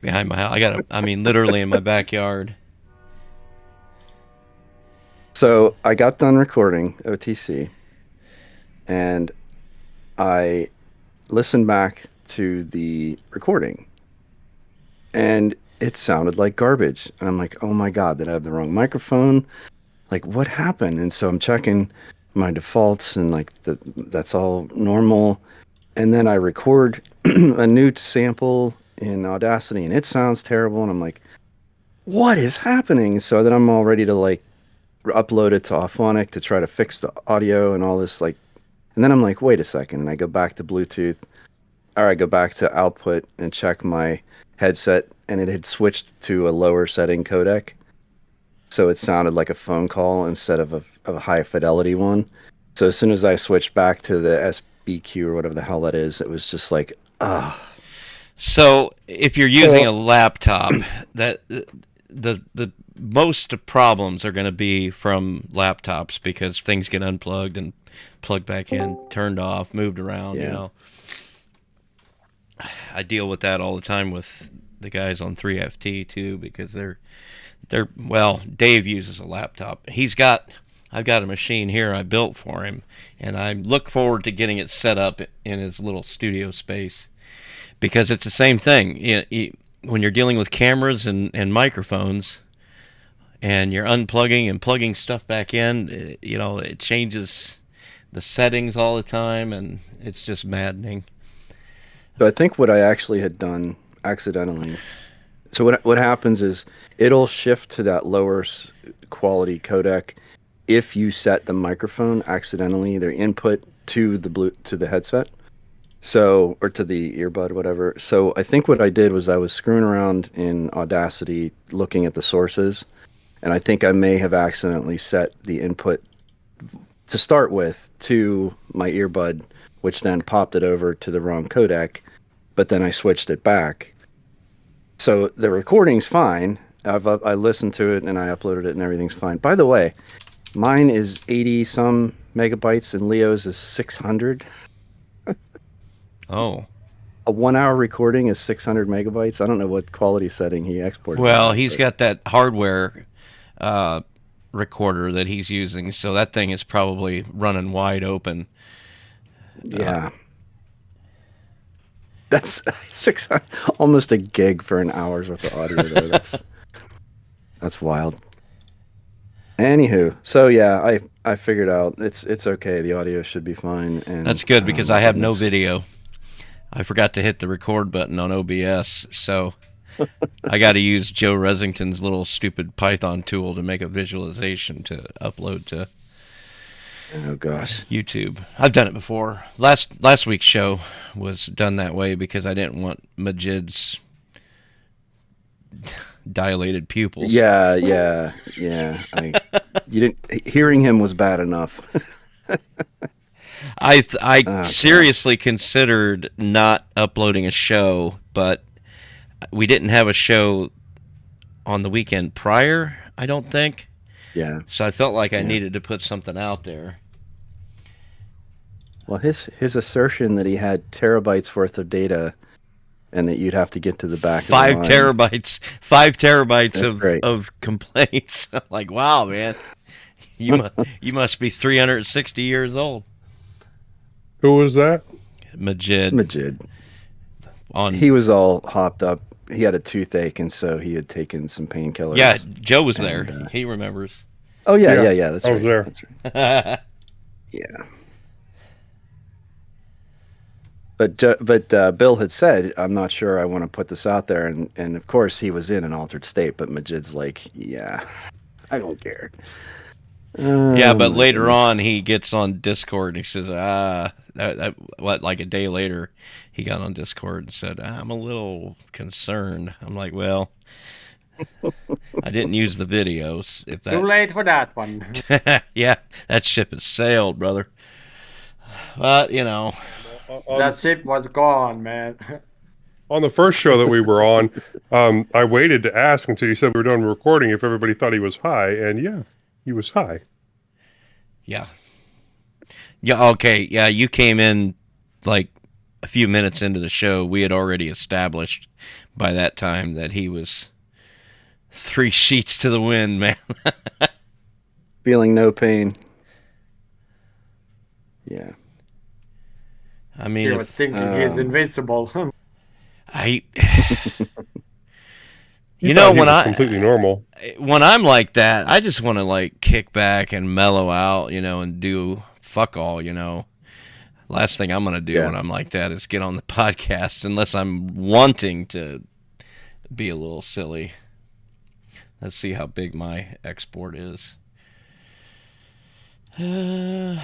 behind my house. I mean, literally in my backyard. So I got done recording OTC, and I listened back to the recording, and it sounded like garbage. And I'm like, oh my God, did I have the wrong microphone? Like, what happened? And so I'm checking my defaults, and like that's all normal. And then I record a new sample in Audacity, and it sounds terrible. And I'm like, what is happening? So then I'm all ready to like upload it to Auphonic to try to fix the audio and all this. Like, and then I'm like, wait a second. And I go back to Bluetooth, or I go back to output and check my headset, and it had switched to a lower setting codec. So it sounded like a phone call instead of a high fidelity one. So as soon as I switched back to the SBQ or whatever the hell that is, it was just like, ah. So if you're using a laptop, that the most problems are going to be from laptops because things get unplugged and plugged back in, turned off, moved around. Yeah. You know, I deal with that all the time with the guys on 3FT too because they're well. Dave uses a laptop. I've got a machine here I built for him, and I look forward to getting it set up in his little studio space because it's the same thing. When you're dealing with cameras and microphones, and you're unplugging and plugging stuff back in, it changes the settings all the time, and it's just maddening. So I think what I actually had done accidentally. So what happens is it'll shift to that lower quality codec if you set the microphone accidentally, their input to the headset. So, or to the earbud, whatever. So I think what I did was I was screwing around in Audacity looking at the sources, and I think I may have accidentally set the input to start with to my earbud, which then popped it over to the wrong codec, but then I switched it back. So the recording's fine. I listened to it and I uploaded it and everything's fine. By the way, mine is 80 some megabytes and Leo's is 600. Oh. A 1 hour recording is 600 megabytes. I don't know what quality setting he exported. Well, he's got that hardware recorder that he's using, so that thing is probably running wide open. Yeah. That's 600, almost a gig for an hour's worth of audio. Though. That's wild. Anywho, so yeah, I figured out it's okay. The audio should be fine. And that's good because I have no video. I forgot to hit the record button on OBS, so I got to use Joe Resington's little stupid Python tool to make a visualization to upload to YouTube. I've done it before. Last week's show was done that way because I didn't want Majid's dilated pupils. Yeah. Hearing him was bad enough. I seriously considered not uploading a show, but we didn't have a show on the weekend prior, I don't think. Yeah. So I felt like I needed to put something out there. Well, his assertion that he had terabytes worth of data and that you'd have to get to the back of the line. 5 terabytes of complaints. I'm like, wow, man. You must be 360 years old. Who was that? Majid. He was all hopped up. He had a toothache, and so he had taken some painkillers. Yeah, Joe was there. He remembers. Oh, yeah. That's right. I was there. That's right. Yeah. But Bill had said, I'm not sure I want to put this out there. And of course, he was in an altered state, but Majid's like, yeah, I don't care. Yeah, but later on, he gets on Discord and he says, like a day later, he got on Discord and said, I'm a little concerned. I'm like, well, I didn't use the videos. Too late for that one. Yeah, that ship has sailed, brother. But, that ship was gone, man. On the first show that we were on, I waited to ask until you said we were done recording if everybody thought he was high, and yeah, he was high. Yeah. Yeah, okay. Yeah, you came in like a few minutes into the show, we had already established by that time that he was 3 sheets to the wind, man. Feeling no pain. Yeah. I mean, He was thinking he's invincible. I, You know, when completely normal. When I'm like that, I just want to like kick back and mellow out, and do fuck all, Last thing I'm gonna do when I'm like that is get on the podcast, unless I'm wanting to be a little silly. Let's see how big my export is. Well,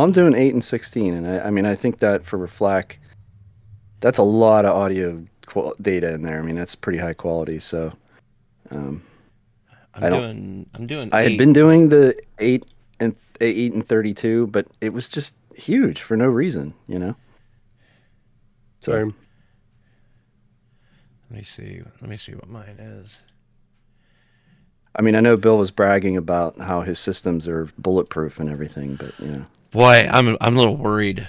I'm doing 8 and 16, and I mean, I think that for FLAC, that's a lot of audio data in there. I mean, that's pretty high quality. So, I'm doing. I had been doing the 8 and 32, but it was just huge for no reason, So, Same. Let me see what mine is. I mean, I know Bill was bragging about how his systems are bulletproof and everything, but Boy, I'm a little worried.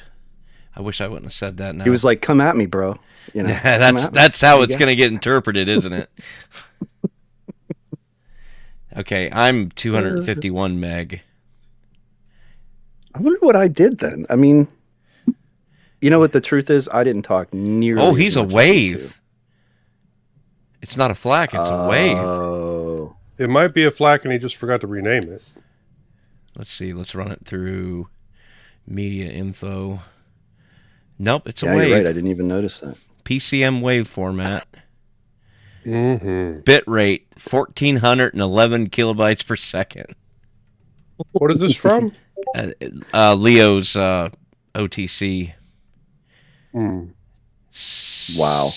I wish I wouldn't have said that now. He was like, "Come at me, bro." That's how it's going to get interpreted, isn't it? Okay, I'm 251 meg. I wonder what I did then. I mean, you know what the truth is? I didn't talk nearly. Oh, he's as a much wave. It's not a FLAC, it's a wave. Oh. It might be a FLAC and he just forgot to rename it. Let's see. Let's run it through media info. Nope, it's a Yeah, wave. you're right. I didn't even notice that. PCM wave format. Mm-hmm. Bit rate 1411 kilobytes per second. What is this from? Leo's OTC. Wow.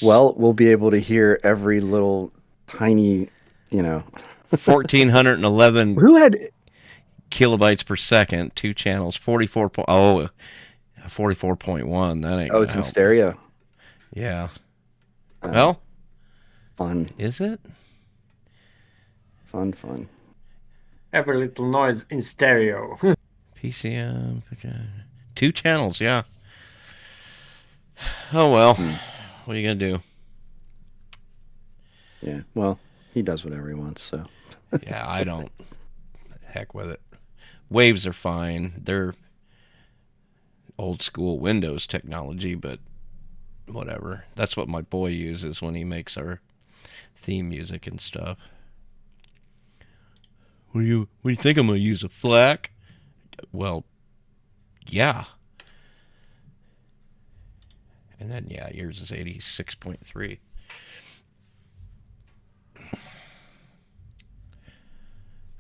Well, we'll be able to hear every little tiny, 1411 Who had kilobytes per second, 2 channels, 44.1. That ain't. Oh, it's in stereo. Yeah. Well, Fun. is it? Fun. Every little noise in stereo. PCM, 2 channels, yeah. Oh well, what are you gonna do? Yeah. Well, he does whatever he wants. So. Yeah, I don't. Heck with it. Waves are fine. They're old school Windows technology, but whatever. That's what my boy uses when he makes our theme music and stuff. What do you think I'm gonna use, a FLAC? Well, yeah. And then yours is 86.3.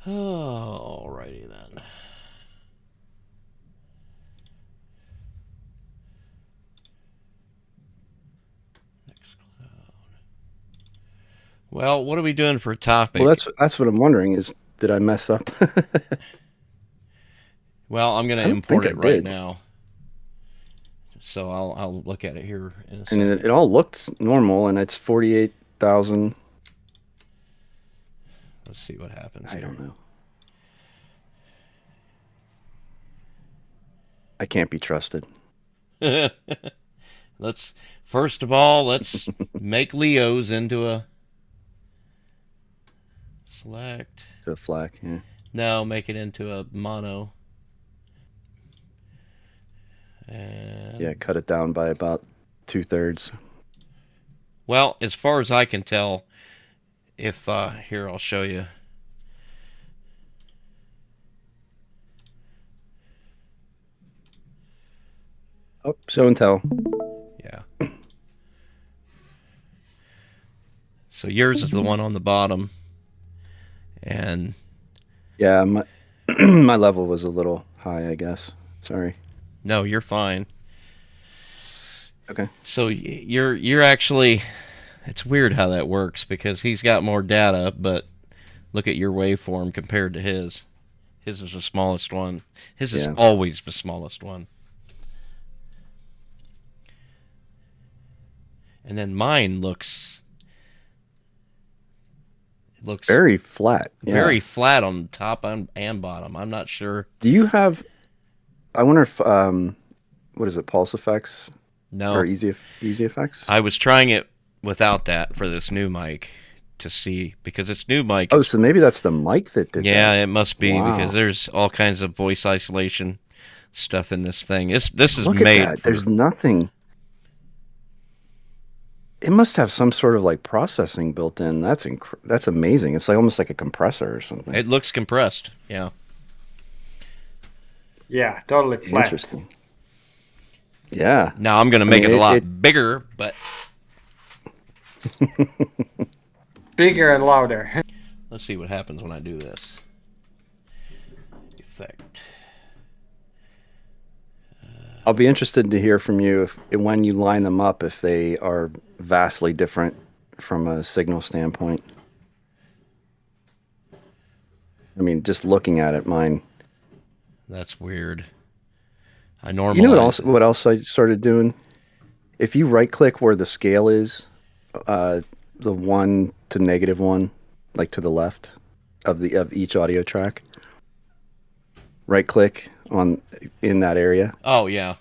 Oh, alrighty then. Well, what are we doing for a topic? Well, that's what I'm wondering is, did I mess up? Well, I'm going to import it right now. So I'll look at it here in a second. And it all looked normal, and it's 48,000. Let's see what happens I here. don't know. I can't be trusted. First of all, let's make Leo's into a select. To a FLAC, yeah. No, make it into a mono. And Yeah, cut it down by about 2/3. well, as far as I can tell, if here I'll show you. Oh, show and tell. Yeah. So yours is the one on the bottom, and Yeah, my my level was a little high, I guess. Sorry. no, you're fine. Okay. So you're actually, it's weird how that works because he's got more data, but look at your waveform compared to his. His is the smallest one. His is always the smallest one. And then mine looks very flat. Very flat on top and bottom. I'm not sure. Do you have? I wonder if what is it, Pulse Effects No, or Easy Effects? I was trying it without that for this new mic to see, because this new mic. Oh, so maybe that's the mic that did Yeah, that. it must be, Wow. because there's all kinds of voice isolation stuff in this thing. This is Look at made that. for. There's nothing. It must have some sort of like processing built in. That's amazing. It's like almost like a compressor or something. It looks compressed. Yeah. Yeah, totally flat. Interesting. Yeah. Now I'm gonna make it a lot bigger, but Bigger and louder. let's see what happens when I do this. Effect. I'll be interested to hear from you when you line them up, if they are vastly different from a signal standpoint. I mean, just looking at it, mine. That's weird. I normally. You know what else I started doing? If you right click where the scale is, the 1 to -1, like to the left of each audio track, right click in that area. Oh yeah.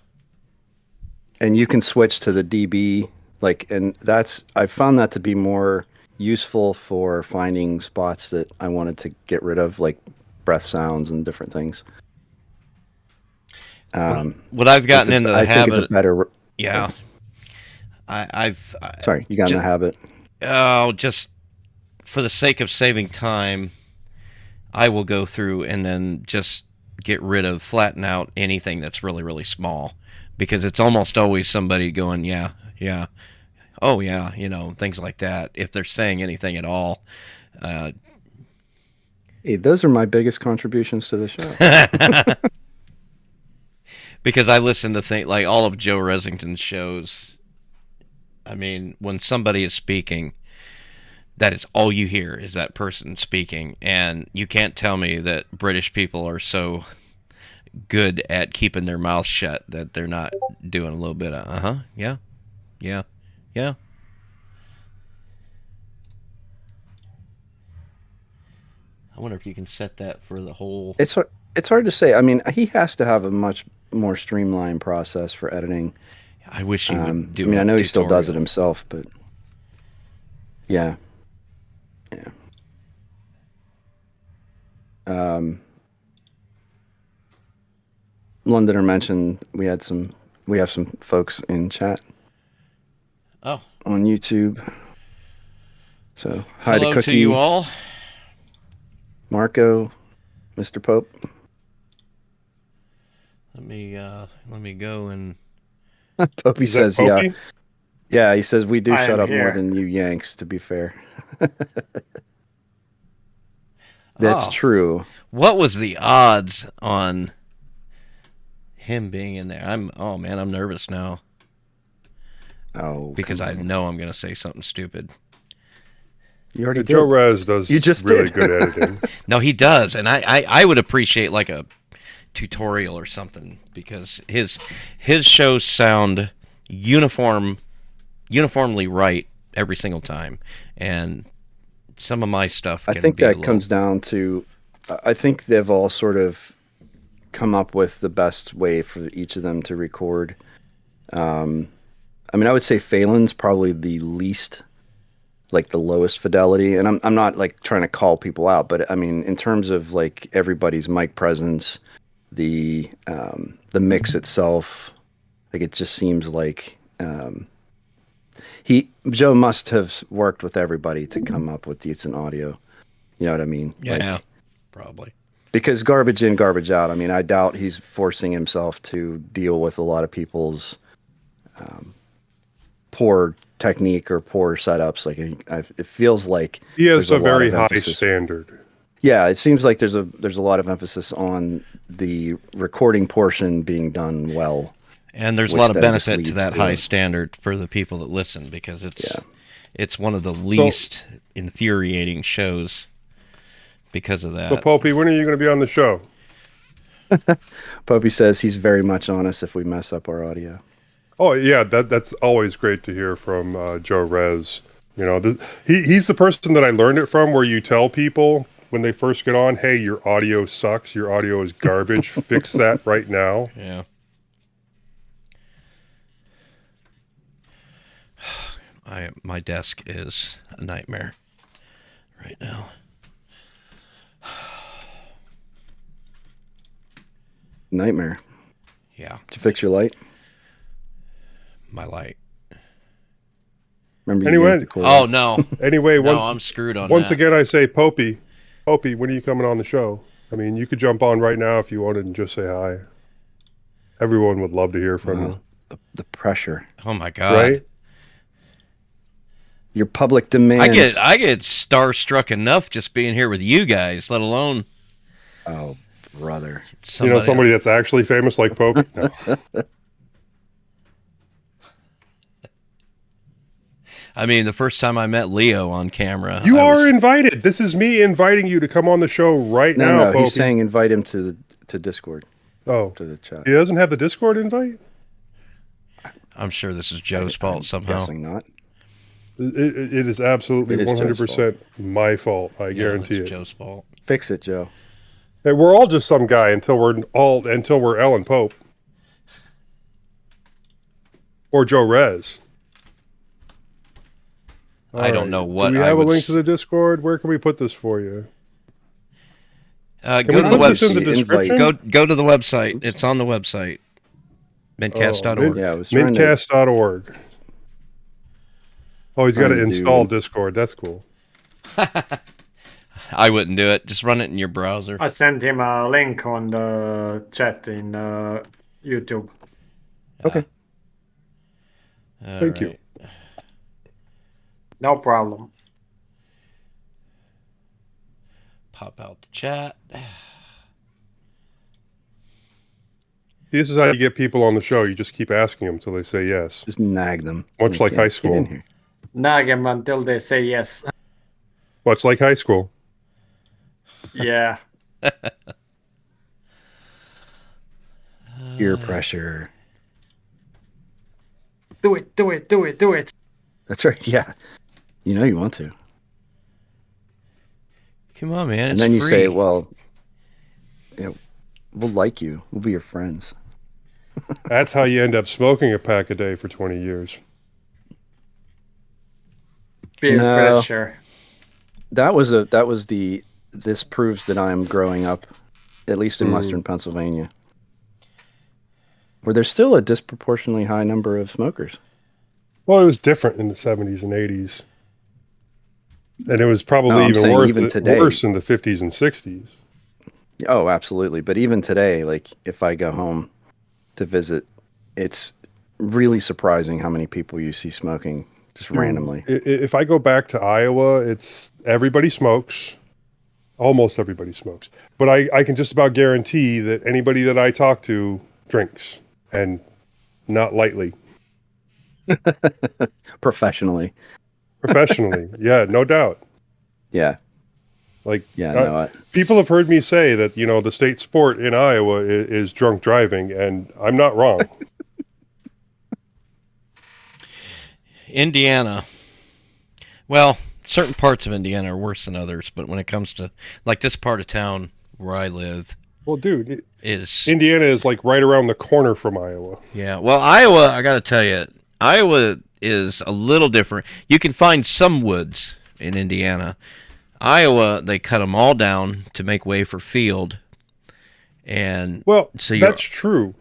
And you can switch to the dB, and I found that to be more useful for finding spots that I wanted to get rid of, like breath sounds and different things. What I've gotten into the I habit. think it's a better. Yeah. Sorry, you got in the habit. Oh, just for the sake of saving time, I will go through and then just flatten out anything that's really, really small, because it's almost always somebody going, yeah, oh yeah, things like that, if they're saying anything at all. Hey, those are my biggest contributions to the show. Because I listen to things like all of Joe Resington's shows. I mean, when somebody is speaking, that is all you hear is that person speaking, and you can't tell me that British people are so good at keeping their mouth shut that they're not doing a little bit of yeah. I wonder if you can set that for the whole. It's hard to say. I mean, he has to have a much more streamlined process for editing. I wish he would do. I mean, I know he still does it himself, but yeah. Londoner mentioned we have some folks in chat. Oh. On YouTube. So hi Hello to Cookie, to you all. Marco, Mr. Pope. Let me go and. Popey says, Popey? Yeah. He says we do I shut am up more here. than you Yanks. To be fair, that's Oh. true. What was the odds on him being in there? I'm nervous now. Oh, Because I know I'm going to say something stupid. you already did. Joe Rez does You just really did. good editing. No, he does, and I would appreciate like a tutorial or something, because his shows sound uniformly right every single time, and some of my stuff. I think that comes down to, I think they've all sort of come up with the best way for each of them to record. I mean, I would say Phelan's probably the least, like the lowest fidelity, and I'm not like trying to call people out, but I mean, in terms of like everybody's mic presence, the mix itself, like it just seems like Joe must have worked with everybody to come up with decent audio. You know what I mean? Yeah, probably. Because garbage in, garbage out. I mean, I doubt he's forcing himself to deal with a lot of people's poor technique or poor setups. Like it feels like He has there's a very lot of high emphasis. standard. Yeah, it seems like there's a lot of emphasis on the recording portion being done well. And there's a which lot of then just benefit to leads that to- high standard for the people that listen, because it's one of the least infuriating shows because of that. So, Popey, when are you going to be on the show? Popey says he's very much on us if we mess up our audio. Oh, yeah, that's always great to hear from Joe Rez. You know, he's the person that I learned it from, where you tell people when they first get on, hey, your audio sucks, your audio is garbage, fix that right now. Yeah. My desk is a nightmare right now. Nightmare. Yeah. Did you fix your light? My light. Remember you Anyway. yanked the cord Oh out? no. Anyway, No, I'm screwed on once that. again, I say, Popey, when are you coming on the show? I mean, you could jump on right now if you wanted and just say hi. Everyone would love to hear from you. The pressure. Oh my God. Right? Your public demands. I get starstruck enough just being here with you guys, let alone Oh, brother. Somebody that's actually famous like Popey? No. I mean, the first time I met Leo on camera. You are invited. This is me inviting you to come on the show right now, No, Popey. he's saying invite him to Discord. Oh. To the chat. He doesn't have the Discord invite? I'm sure this is Joe's fault somehow. Guessing not. It is absolutely 100% my fault. I guarantee it. Joe's fault. Fix it, Joe. Hey, we're all just some guy until we're Ellen Pope or Joe Rez. I don't know what. Do we have a link to the Discord? Where can we put this for you? Go to the website. In the description? Go to the website. It's on the website. mintCast.org. Yeah, I was mintCast.org. Oh, he's got to install Discord. That's cool. I wouldn't do it. Just run it in your browser. I sent him a link on the chat in YouTube. Okay. Thank you. No problem. Pop out the chat. This is how you get people on the show. You just keep asking them until they say yes. Just nag them. Much like high school. Get in here. Nag them until they say yes. Much like high school. Yeah. Peer pressure. Do it. That's right. Yeah. You know you want to. Come on, man. And then you say, well, we'll like you. We'll be your friends. That's how you end up smoking a pack a day for 20 years. Peer pressure. This proves that I'm growing up, at least in Western Pennsylvania, where there's still a disproportionately high number of smokers. Well, it was different in the 70s and 80s. And it was probably worse in the 50s and 60s. Oh, absolutely. But even today, like if I go home to visit, it's really surprising how many people you see smoking just randomly. If I go back to Iowa, it's everybody smokes. Almost everybody smokes. But I can just about guarantee that anybody that I talk to drinks, and not lightly. Professionally, yeah, no doubt. Yeah. People have heard me say that, the state sport in Iowa is drunk driving, and I'm not wrong. Indiana. Well, certain parts of Indiana are worse than others, but when it comes to, like, this part of town where I live. Well, dude, Indiana is like right around the corner from Iowa. Yeah. Well, Iowa, I got to tell you, Iowa is a little different. You can find some woods in Indiana. Iowa, they cut them all down to make way for field. And that's true.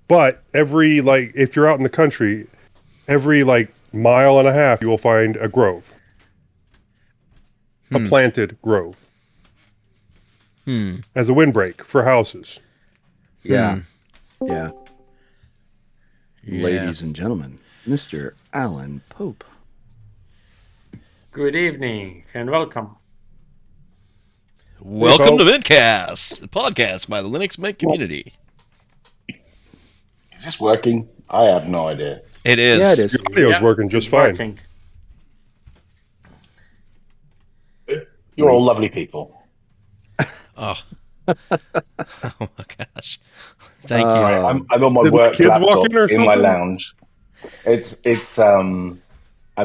But if you're out in the country, every mile and a half, you will find a grove. A planted grove. As a windbreak for houses. Yeah. Yeah. Ladies and gentlemen, Mr. Alan Pope. Good evening and welcome. Welcome to mintCast, the podcast by the Linux Mint community. Is this working? I have no idea. It is. Yeah, it is. Your audio's working just fine. You're all lovely people. Oh. Oh my gosh. Thank you. I'm on my work laptop in my lounge. I'm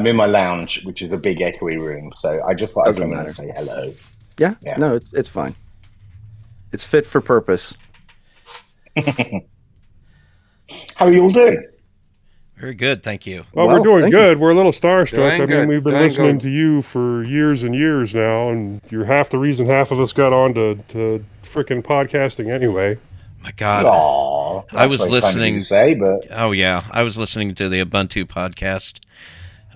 in my lounge, which is a big echoey room. So I just thought I'd come in and say hello. Yeah. No, it's fine. It's fit for purpose. How are you all doing? Very good, thank you. Well, Well, we're doing thank you. good. We're a little starstruck. Doing I mean, good, we've been doing listening good. to you for years and years now, and you're half the reason half of us got on to frickin' podcasting anyway. My God, Aw, I that's was very kind of you to listening. say, but Oh yeah, I was listening to the Ubuntu podcast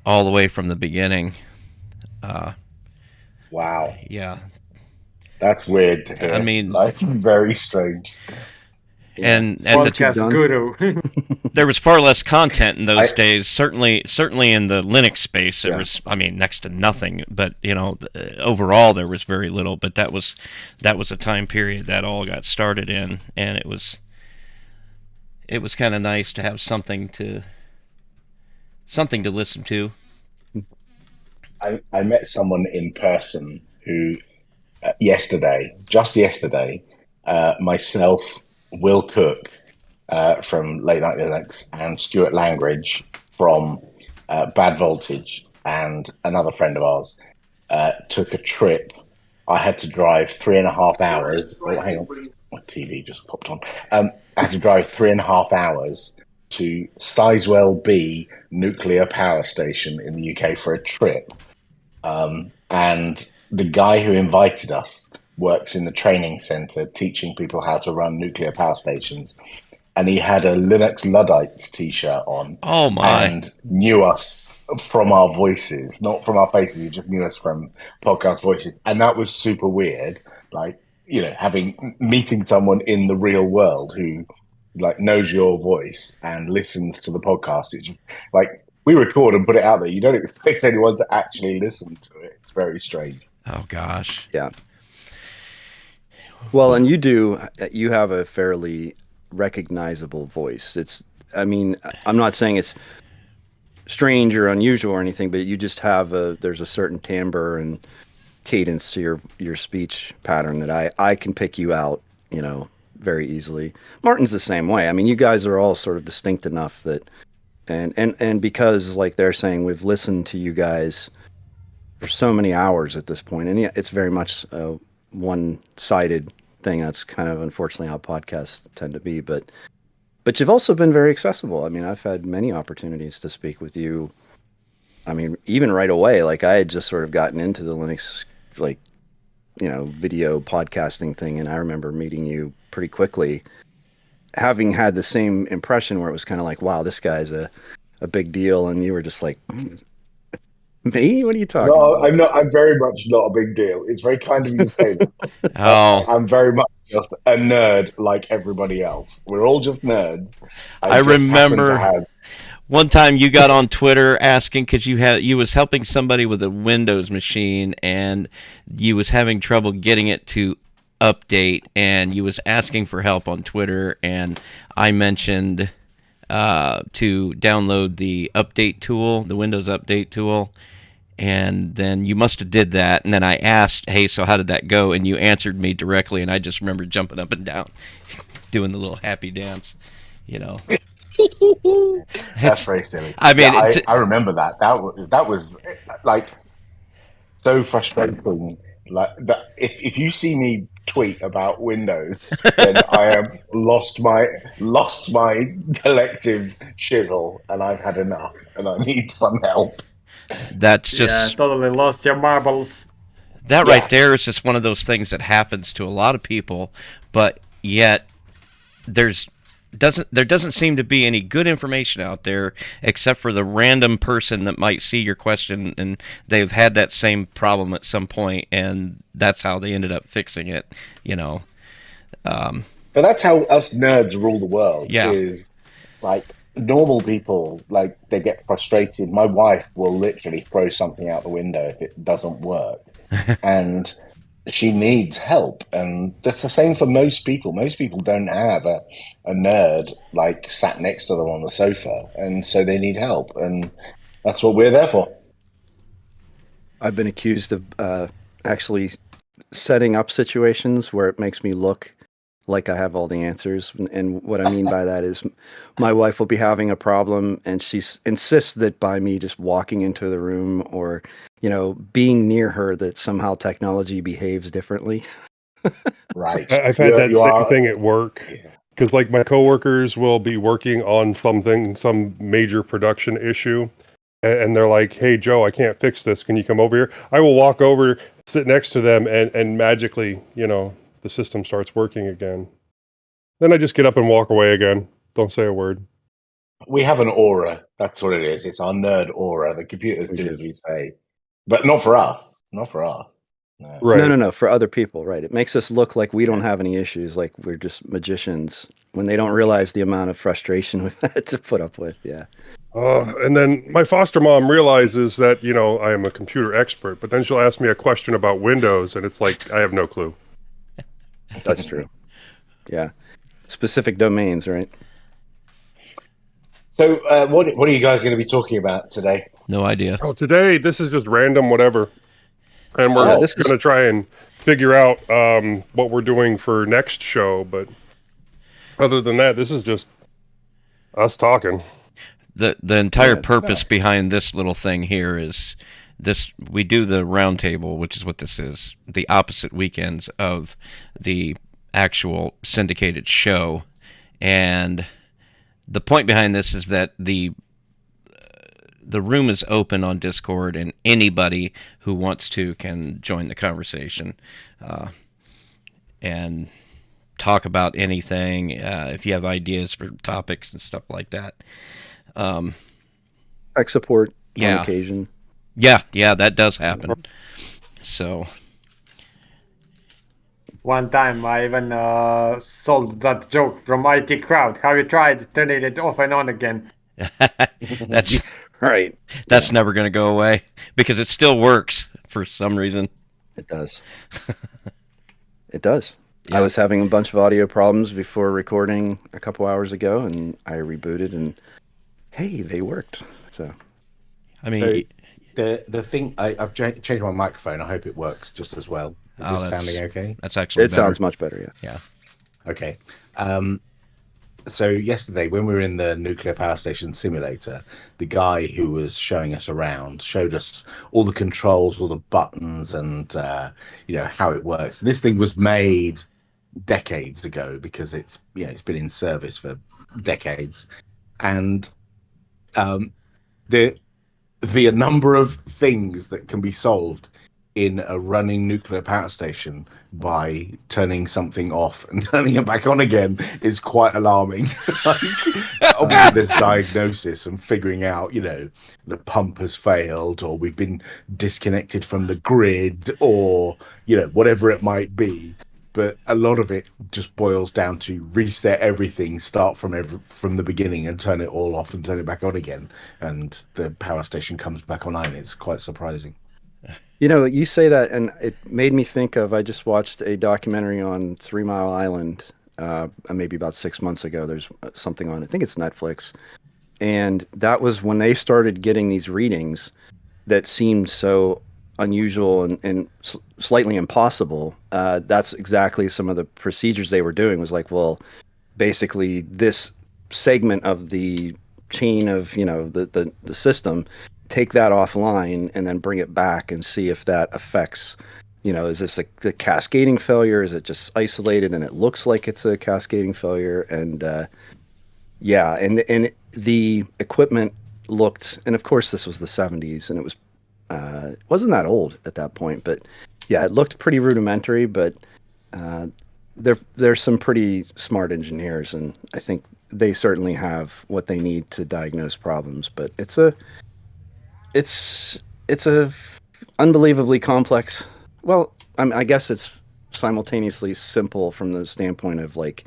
all the way from the beginning. wow, Yeah, that's weird to I hear. mean, Like, very strange. Yeah. and See at what the you've Podcast done. guru. there was far less content in those I- days. Certainly in the Linux space, there Yeah. was, I mean, next to nothing. But overall, there was very little. But that was a time period that all got started in, and it was kind of nice to have something to listen to. I met someone in person who just yesterday, myself, Will Cook from Late Night Linux, and Stuart Langridge from Bad Voltage, and another friend of ours took a trip. I had to drive 3.5 hours. Oh, hang on. My TV just popped on. I had to drive 3.5 hours to Sizewell B nuclear power station in the UK for a trip. And the guy who invited us works in the training center teaching people how to run nuclear power stations. And he had a Linux Luddites t-shirt on. Oh my! And knew us from our voices, not from our faces. He just knew us from podcast voices. And that was super weird. Like, meeting someone in the real world who like knows your voice and listens to the podcast. It's just like, we record and put it out there. You don't expect anyone to actually listen to it. It's very strange. Oh gosh! Yeah. Well, and you have a fairly recognizable voice. I mean, I'm not saying it's strange or unusual or anything, but you just have there's a certain timbre and cadence to your speech pattern that I can pick you out, very easily. Martin's the same way. I mean, you guys are all sort of distinct enough that, and because, like they're saying, we've listened to you guys for so many hours at this point, and yeah, it's very much a one-sided thing. That's kind of unfortunately how podcasts tend to be, but you've also been very accessible. I mean, I've had many opportunities to speak with you. I mean, even right away, like I had just sort of gotten into the Linux, like, video podcasting thing, and I remember meeting you pretty quickly, having had the same impression where it was kind of like, wow, this guy's a big deal, and you were just like, me? What are you talking No, about? I'm not. I'm very much not a big deal. It's very kind of you to say that. Oh, I'm very much just a nerd like everybody else. We're all just nerds. I just happen remember to have. one time you got on Twitter asking because you was helping somebody with a Windows machine and you was having trouble getting it to update, and you was asking for help on Twitter, and I mentioned to download the update tool, the Windows update tool, and then you must have did that, and then I asked, hey, so how did that go? And you answered me directly, and I just remember jumping up and down, doing the little happy dance, That's very silly. I mean, yeah, I remember that. That was like so frustrating. Like that, if you see me tweet about Windows, then I have lost my collective shizzle, and I've had enough, and I need some help. that's just totally lost your marbles. that Yeah. right there is just one of those things that happens to a lot of people, but yet there doesn't seem to be any good information out there except for the random person that might see your question and they've had that same problem at some point, and that's how they ended up fixing it. But that's how us nerds rule the world. Yeah. Is like normal people, like they get frustrated. My wife will literally throw something out the window if it doesn't work, and she needs help. And that's the same for most people. Most people don't have a nerd like sat next to them on the sofa, and so they need help, and that's what we're there for. I've been accused of actually setting up situations where it makes me look like I have all the answers. And what I mean by that is my wife will be having a problem and she insists that by me just walking into the room or, being near her, that somehow technology behaves differently. Right. I've had that same thing at work. Yeah. because like my coworkers will be working on some major production issue, and they're like, "Hey Joe, I can't fix this. Can you come over here?" I will walk over, sit next to them, and magically, the system starts working again. Then I just get up and walk away again. Don't say a word. We have an aura. That's what it is. It's our nerd aura. The computers do as we say, but not for us. Not for us. No. Right. No. For other people, right? It makes us look like we don't have any issues, like we're just magicians when they don't realize the amount of frustration we've had to put up with. Yeah. And then my foster mom realizes that, I am a computer expert, but then she'll ask me a question about Windows, and it's like, I have no clue. That's true. Yeah. Specific domains, right? So, what are you guys going to be talking about today? No idea. Oh, today, this is just random whatever. And we're Yeah, going to try and figure out what we're doing for next show, but other than that, this is just us talking. The entire purpose behind this little thing here is this: we do the roundtable, which is what this is, the opposite weekends of the actual syndicated show, and the point behind this is that the room is open on Discord, and anybody who wants to can join the conversation and talk about anything. If you have ideas for topics and stuff like that. Tech support on occasion. Yeah, that does happen. So one time I even sold that joke from IT crowd. Have you tried turning it off and on again? that's right. That's never going to go away because it still works for some reason. It does. It does. Yeah. I was having a bunch of audio problems before recording a couple hours ago, and I rebooted, and hey, they worked. So, I mean, so the thing I've changed my microphone. I hope it works just as well. Is this sounding okay? That's actually better. Sounds much better. Yeah. Okay. So yesterday, when we were in the nuclear power station simulator, the guy who was showing us around showed us all the controls, all the buttons, and how it works. And this thing was made decades ago because it's been in service for decades, and the number of things that can be solved in a running nuclear power station by turning something off and turning it back on again is quite alarming. Obviously there's diagnosis and figuring out, the pump has failed, or we've been disconnected from the grid, or, whatever it might be. But a lot of it just boils down to reset everything, start from the beginning and turn it all off and turn it back on again. And the power station comes back online. It's quite surprising. You say that, and it made me think of, I just watched a documentary on 3 Mile Island, maybe about 6 months ago. There's something on, I think it's Netflix. And that was when they started getting these readings that seemed so unusual and slightly impossible. That's exactly some of the procedures they were doing, was like, well, basically this segment of the chain of, the system, take that offline and then bring it back and see if that affects, is this a cascading failure? Is it just isolated and it looks like it's a cascading failure? And and the equipment looked, and of course this was the 70s, and it wasn't that old at that point, but yeah, it looked pretty rudimentary, but there's some pretty smart engineers, and I think they certainly have what they need to diagnose problems. But it's a unbelievably complex. Well, I guess it's simultaneously simple from the standpoint of like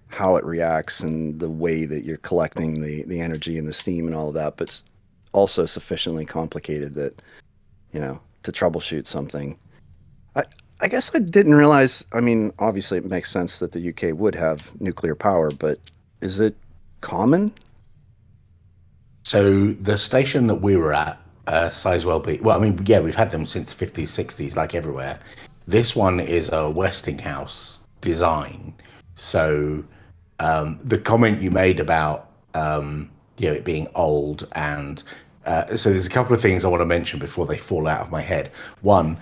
how it reacts and the way that you're collecting the energy and the steam and all of that, but also sufficiently complicated that, to troubleshoot something. I guess I didn't realize, obviously it makes sense that the UK would have nuclear power, but is it common? So the station that we were at, Sizewell B, we've had them since the 50s, 60s, like everywhere. This one is a Westinghouse design. So the comment you made about it being old, and so there's a couple of things I want to mention before they fall out of my head. One,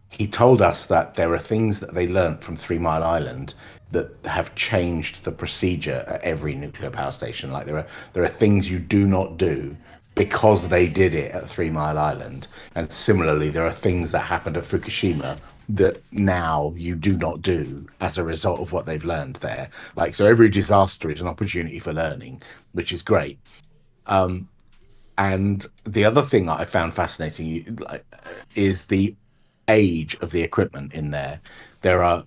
he told us that there are things that they learnt from 3 Mile Island that have changed the procedure at every nuclear power station. Like there are things you do not do because they did it at 3 Mile Island, and similarly there are things that happened at Fukushima that now you do not do as a result of what they've learned there. Like, so every disaster is an opportunity for learning, which is great. And the other thing that I found fascinating is the age of the equipment in there. There are,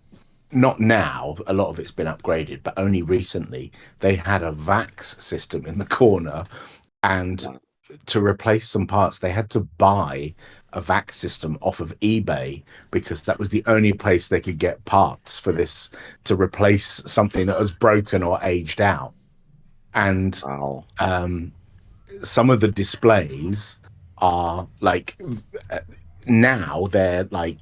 not now, a lot of it's been upgraded, but only recently they had a VAX system in the corner, and to replace some parts they had to buy a VAX system off of eBay because that was the only place they could get parts for this, to replace something that was broken or aged out. And some of the displays are like, now they're like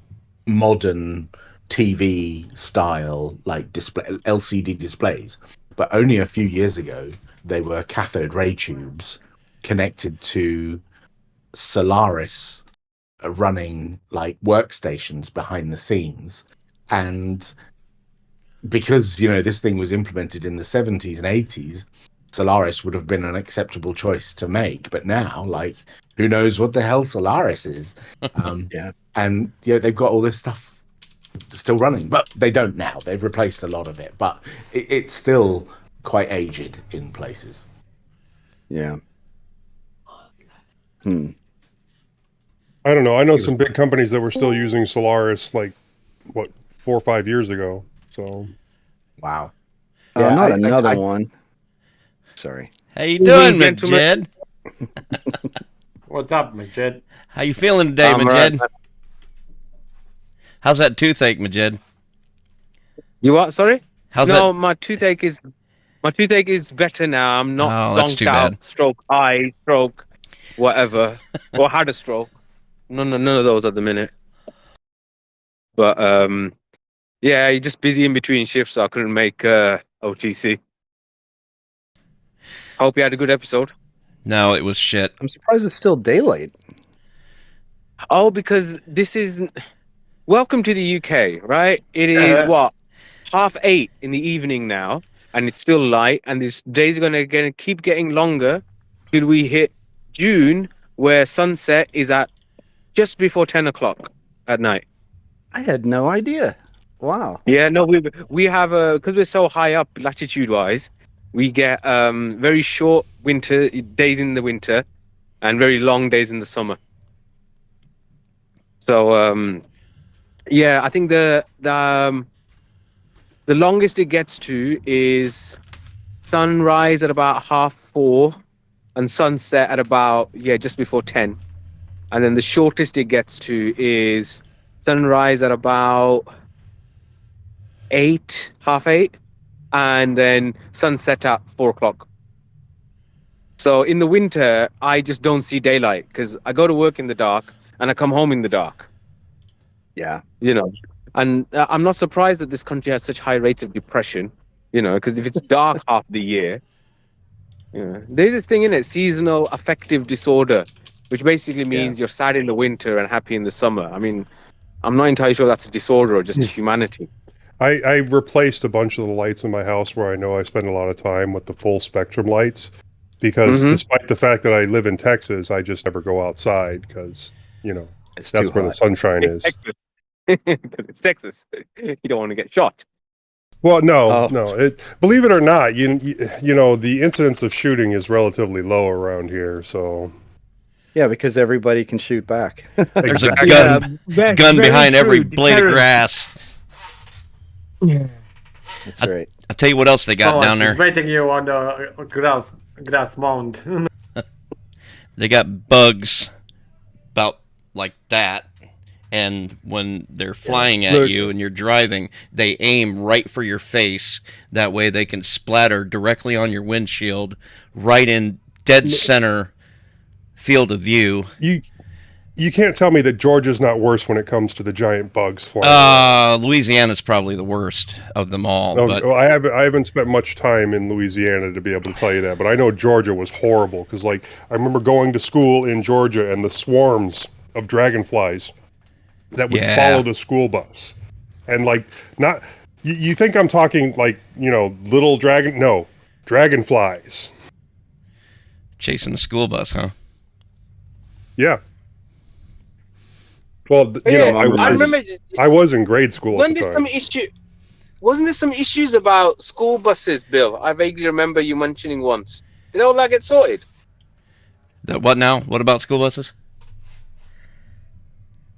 modern TV style, like display LCD displays, but only a few years ago they were cathode ray tubes connected to Solaris running like workstations behind the scenes. And because, you know, this thing was implemented in the 70s and 80s, Solaris would have been an acceptable choice to make. But now, like, who knows what the hell Solaris is? Yeah. And yeah, they've got all this stuff still running, but they don't now. They've replaced a lot of it, but it's still quite aged in places. Yeah. I don't know. I know some big companies that were still using Solaris, like, what, 4 or 5 years ago. So. Wow. Yeah, not another one. Sorry. How you doing, Majed? What's up, Majed? How you feeling today, Majed? Right. How's that toothache, Majed? You what? Sorry? How's no, that? my toothache is better now. I'm not that's zonked too out, bad. stroke eye, stroke, whatever, or had a stroke. None of those at the minute. But yeah, you're just busy in between shifts, so I couldn't make OTC. Hope you had a good episode. No, it was shit. I'm surprised it's still daylight. Oh, because this is welcome to the UK, right? It is what 8:30 in the evening now, and it's still light, and these days are gonna keep getting longer till we hit June, where sunset is at just before 10 o'clock at night. I had no idea. Wow. Yeah, no, we have because we're so high up latitude wise, we get very short winter days in the winter and very long days in the summer. So yeah, I think the longest it gets to is sunrise at about 4:30 and sunset at about just before 10. And then the shortest it gets to is sunrise at about 8:30, and then sunset at 4 o'clock. So in the winter, I just don't see daylight because I go to work in the dark and I come home in the dark. Yeah. You know, and I'm not surprised that this country has such high rates of depression, you know, because if it's dark half the year, there's this thing in it, seasonal affective disorder, which basically means you're sad in the winter and happy in the summer. I mean, I'm not entirely sure that's a disorder or just humanity. I replaced a bunch of the lights in my house where I know I spend a lot of time with the full spectrum lights because despite the fact that I live in Texas, I just never go outside because, you know, It's that's too where hot. the sunshine is. It's Texas. You don't want to get shot. Well, no. Believe it or not, you know, the incidence of shooting is relatively low around here, so. Yeah, because everybody can shoot back. There's a Exactly. gun behind every blade of grass. Yeah. That's right. I'll tell you what else they got down there. She's waiting you on the grass mound. They got bugs about like that, and when they're flying at Look. you and you're driving, they aim right for your face. That way they can splatter directly on your windshield, right in dead center field of view. You can't tell me that Georgia's not worse when it comes to the giant bugs flying. Louisiana's probably the worst of them all. No, But I haven't spent much time in Louisiana to be able to tell you that, but I know Georgia was horrible because, like, I remember going to school in Georgia and the swarms of dragonflies that would Yeah. follow the school bus, and like not. You think I'm talking like little dragonflies. Chasing the school bus, huh? Yeah. Well, Yeah, I I was remember I was in grade school when at the there's time. some issue. Wasn't there some issues about school buses, Bill? I vaguely remember you mentioning once. Did all that get sorted? What now? What about school buses?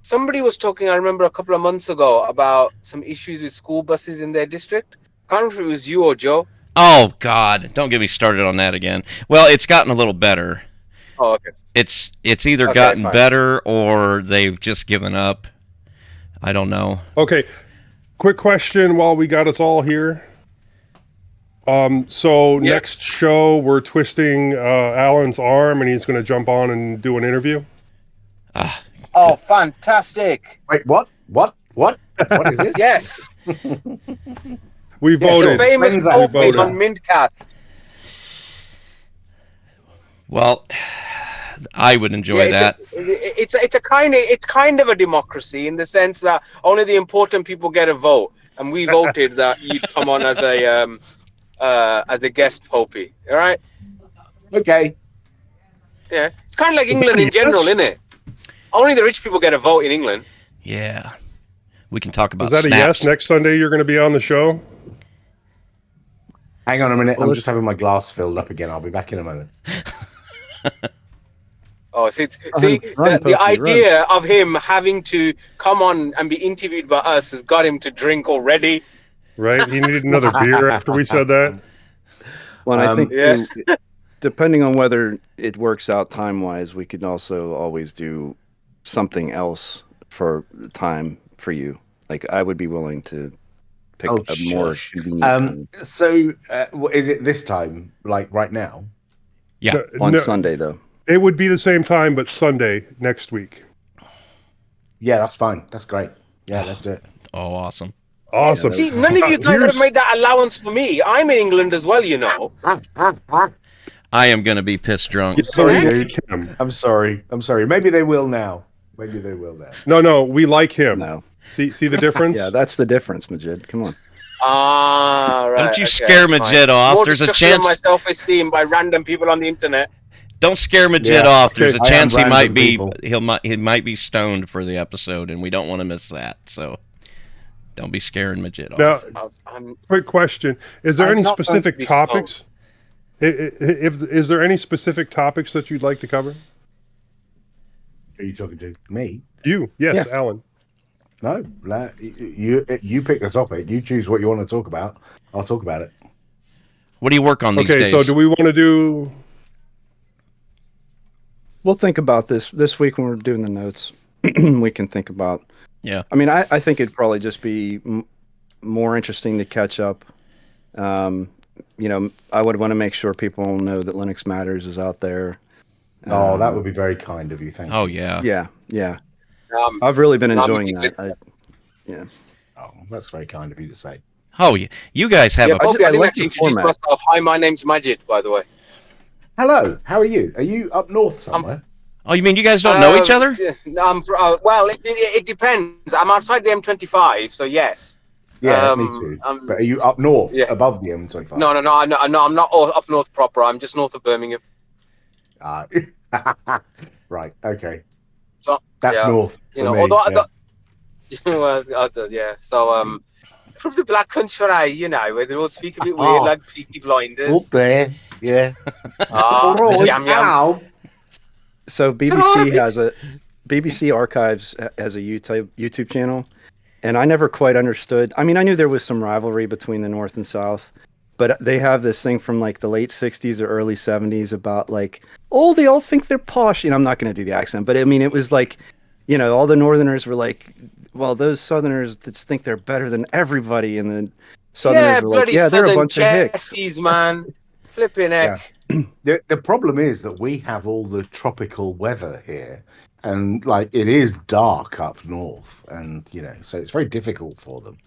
Somebody was talking, I remember a couple of months ago, about some issues with school buses in their district. Can't remember if it was you or Joe. Oh God! Don't get me started on that again. Well, it's gotten a little better. Oh, okay. It's either Okay, gotten fine. better or they've just given up. I don't know. Okay, quick question while we got us all here. So Yeah. next show we're twisting Alan's arm, and he's going to jump on and do an interview. Ah, Oh, fantastic! Wait, what? What is this? Yes, We Yeah, voted. the famous Friends that pulpit voted. on mintCast. well, I would enjoy that. It's kind of a democracy in the sense that only the important people get a vote, and we voted that you'd come on as a guest, Popey. All right? Okay. Yeah, it's kind of like Is England that a in general, yes? isn't it? Only the rich people get a vote in England. Yeah, we can talk about Is that a snaps. yes? Next Sunday you're going to be on the show? Hang on a minute. Well, I'm let's- just having my glass filled up again. I'll be back in a moment. Oh, see, Run, the Popey, idea of him having to come on and be interviewed by us has got him to drink already. Right? He needed another beer after we said that. Well, and I think Yeah. too, depending on whether it works out time wise, we could also always do something else for time for you. Like I would be willing to pick Oh, a more shush. convenient time So, is it this time, like right now? Yeah. on No, Sunday though. it would be the same time, but Sunday next week. Yeah, that's fine. That's great. Yeah, let's do it. Oh, awesome. Awesome. See, none of you guys Here's- have made that allowance for me. I'm in England as well, you know. I am gonna be pissed drunk. So Yeah. we like him. I'm sorry. Maybe they will now. No, we like him. No. See the difference? Yeah, that's the difference, Majid. Come on. Ah, right. Don't you okay, scare fine. Majid off. More There's a destruction of chance. my self-esteem by random people on the internet. Don't scare Majid Yeah, off. There's a I am chance he random might be people. he might be stoned for the episode, and we don't want to miss that. So don't be scaring Majid off. Now, I'm quick question: is there I'm any not going to specific be topics? Is there any specific topics that you'd like to cover? Are you talking to me? You, yes, Yeah. Alan. No, you pick the topic. You choose what you want to talk about. I'll talk about it. What do you work on these Okay, days? so do we want to do? We'll think about this week when we're doing the notes. We can think about. Yeah. I mean, I think it'd probably just be more interesting to catch up. I would want to make sure people know that Linux Matters is out there. Oh, that would be very kind of you. Thank Oh you. yeah. Yeah. I've really been enjoying making that. Oh, that's very kind of you to say. Oh yeah. You guys have yeah, a. Popey, I I didn't like actually the introduce format. myself. Hi, my name's Majid, by the way. Hello, how are you? Are you up north somewhere? Oh, you mean you guys don't know each other? Well, it depends. I'm outside the M25, so yes. Yeah, me too. But are you up north, yeah. above the M25? No, I'm not up north proper. I'm just north of Birmingham. Right. Okay. So That's yeah, north. you for know, me, although yeah. well, yeah. So from the black country, you know, where they all speak a bit weird, like Peaky Blinders. Up there. Yeah. Ah, All right, yum, yum. hello. So BBC Archives has a YouTube channel, and I never quite understood. I mean, I knew there was some rivalry between the North and South, but they have this thing from like the late 60s or early 70s about like, oh, they all think they're posh. I'm not going to do the accent, but I mean, it was like, all the Northerners were like, well, those Southerners just think they're better than everybody, and the Southerners were like, bloody yeah, they're a Southern bunch of hicks. Chessies, man. Flipping heck. The problem is that we have all the tropical weather here, and like it is dark up north, and so it's very difficult for them.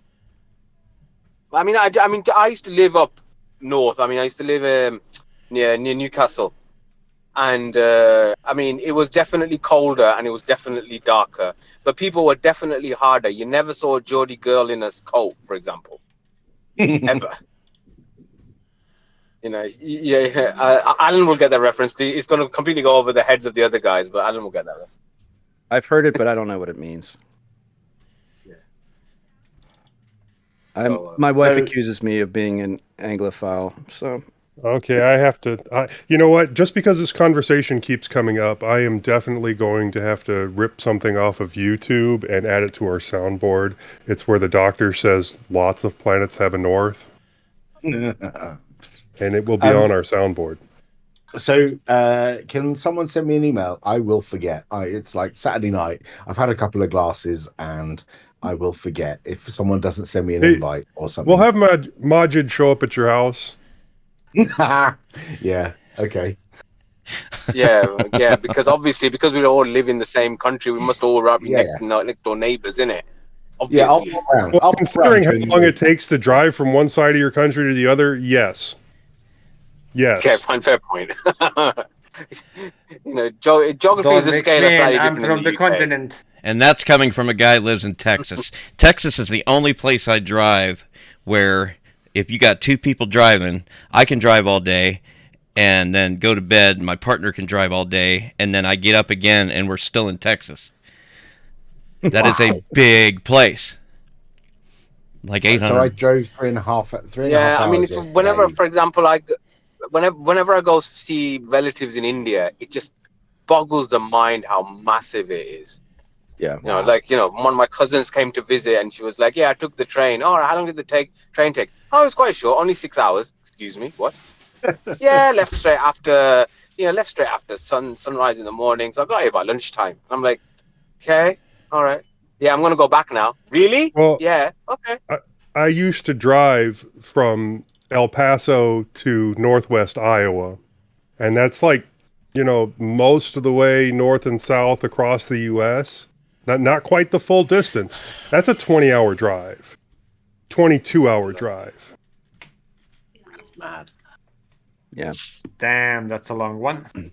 I mean, I used to live up north. I mean, I used to live near Newcastle, And I mean, it was definitely colder and it was definitely darker, but people were definitely harder. You never saw a Geordie girl in a coat, for example, ever. You know, yeah. Alan will get that reference. It's going to completely go over the heads of the other guys, but Alan will get that reference. I've heard it, but I don't know what it means. Yeah. My wife accuses me of being an Anglophile, so Okay, I have to. You know what? Just because this conversation keeps coming up, I am definitely going to have to rip something off of YouTube and add it to our soundboard. It's where the doctor says lots of planets have a north, and it will be on our soundboard. So, can someone send me an email? I will forget. It's like Saturday night. I've had a couple of glasses and I will forget if someone doesn't send me an invite or something. We'll have Majid show up at your house. Yeah. Okay. Yeah. Because obviously, because we all live in the same country, we must all be next door neighbors, innit? Yeah, I'll Obviously. pop around. Well, considering how long it takes to drive from one side of your country to the other, yes. Yes. Okay, fine, fair point. You know, geography is a scale of slightly I'm different from the UK. continent. And that's coming from a guy who lives in Texas. Texas is the only place I drive where if you got two people driving, I can drive all day and then go to bed. My partner can drive all day, and then I get up again, and we're still in Texas. That is a big place. Like 800. So I drove three and a half hours. Yeah, I mean, whenever, for example, whenever I go see relatives in India, it just boggles the mind how massive it is. Yeah. You know, like, you know, one of my cousins came to visit and she was like, yeah, I took the train. Oh, how long did the train take? Oh, it was quite short, only 6 hours. Excuse me, what? Yeah, left straight after sunrise in the morning. So I got here by lunchtime. I'm like, okay, all right. Yeah, I'm going to go back now. Really? Well, yeah, okay. I used to drive from El Paso to Northwest Iowa, and that's like, you know, most of the way north and south across the U.S. Not quite the full distance. That's a 20-hour drive, 22-hour drive. That's mad. Yeah. Damn, that's a long one.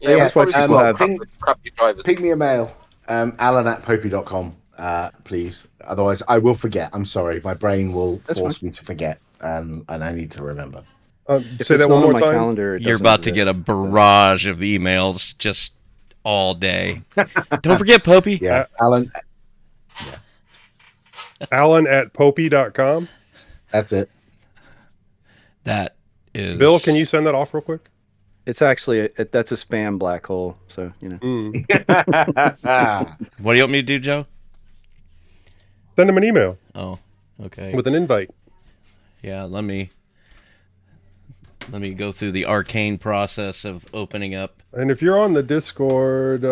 Yeah, that's why people have crappy drivers. Ping me a mail, alan@popey.com, please. Otherwise, I will forget. I'm sorry. My brain will force me to forget, and I need to remember. Say that one more time. Calendar, You're about to get a barrage of emails just all day. Don't forget, Popey. Yeah, Alan. Alan@popey.com. That's it. That is. Bill, can you send that off real quick? It's actually that's a spam black hole, so you know. What do you want me to do, Joe? Send him an email. Oh, okay. With an invite. Yeah, let me go through the arcane process of opening up. And if you're on the Discord,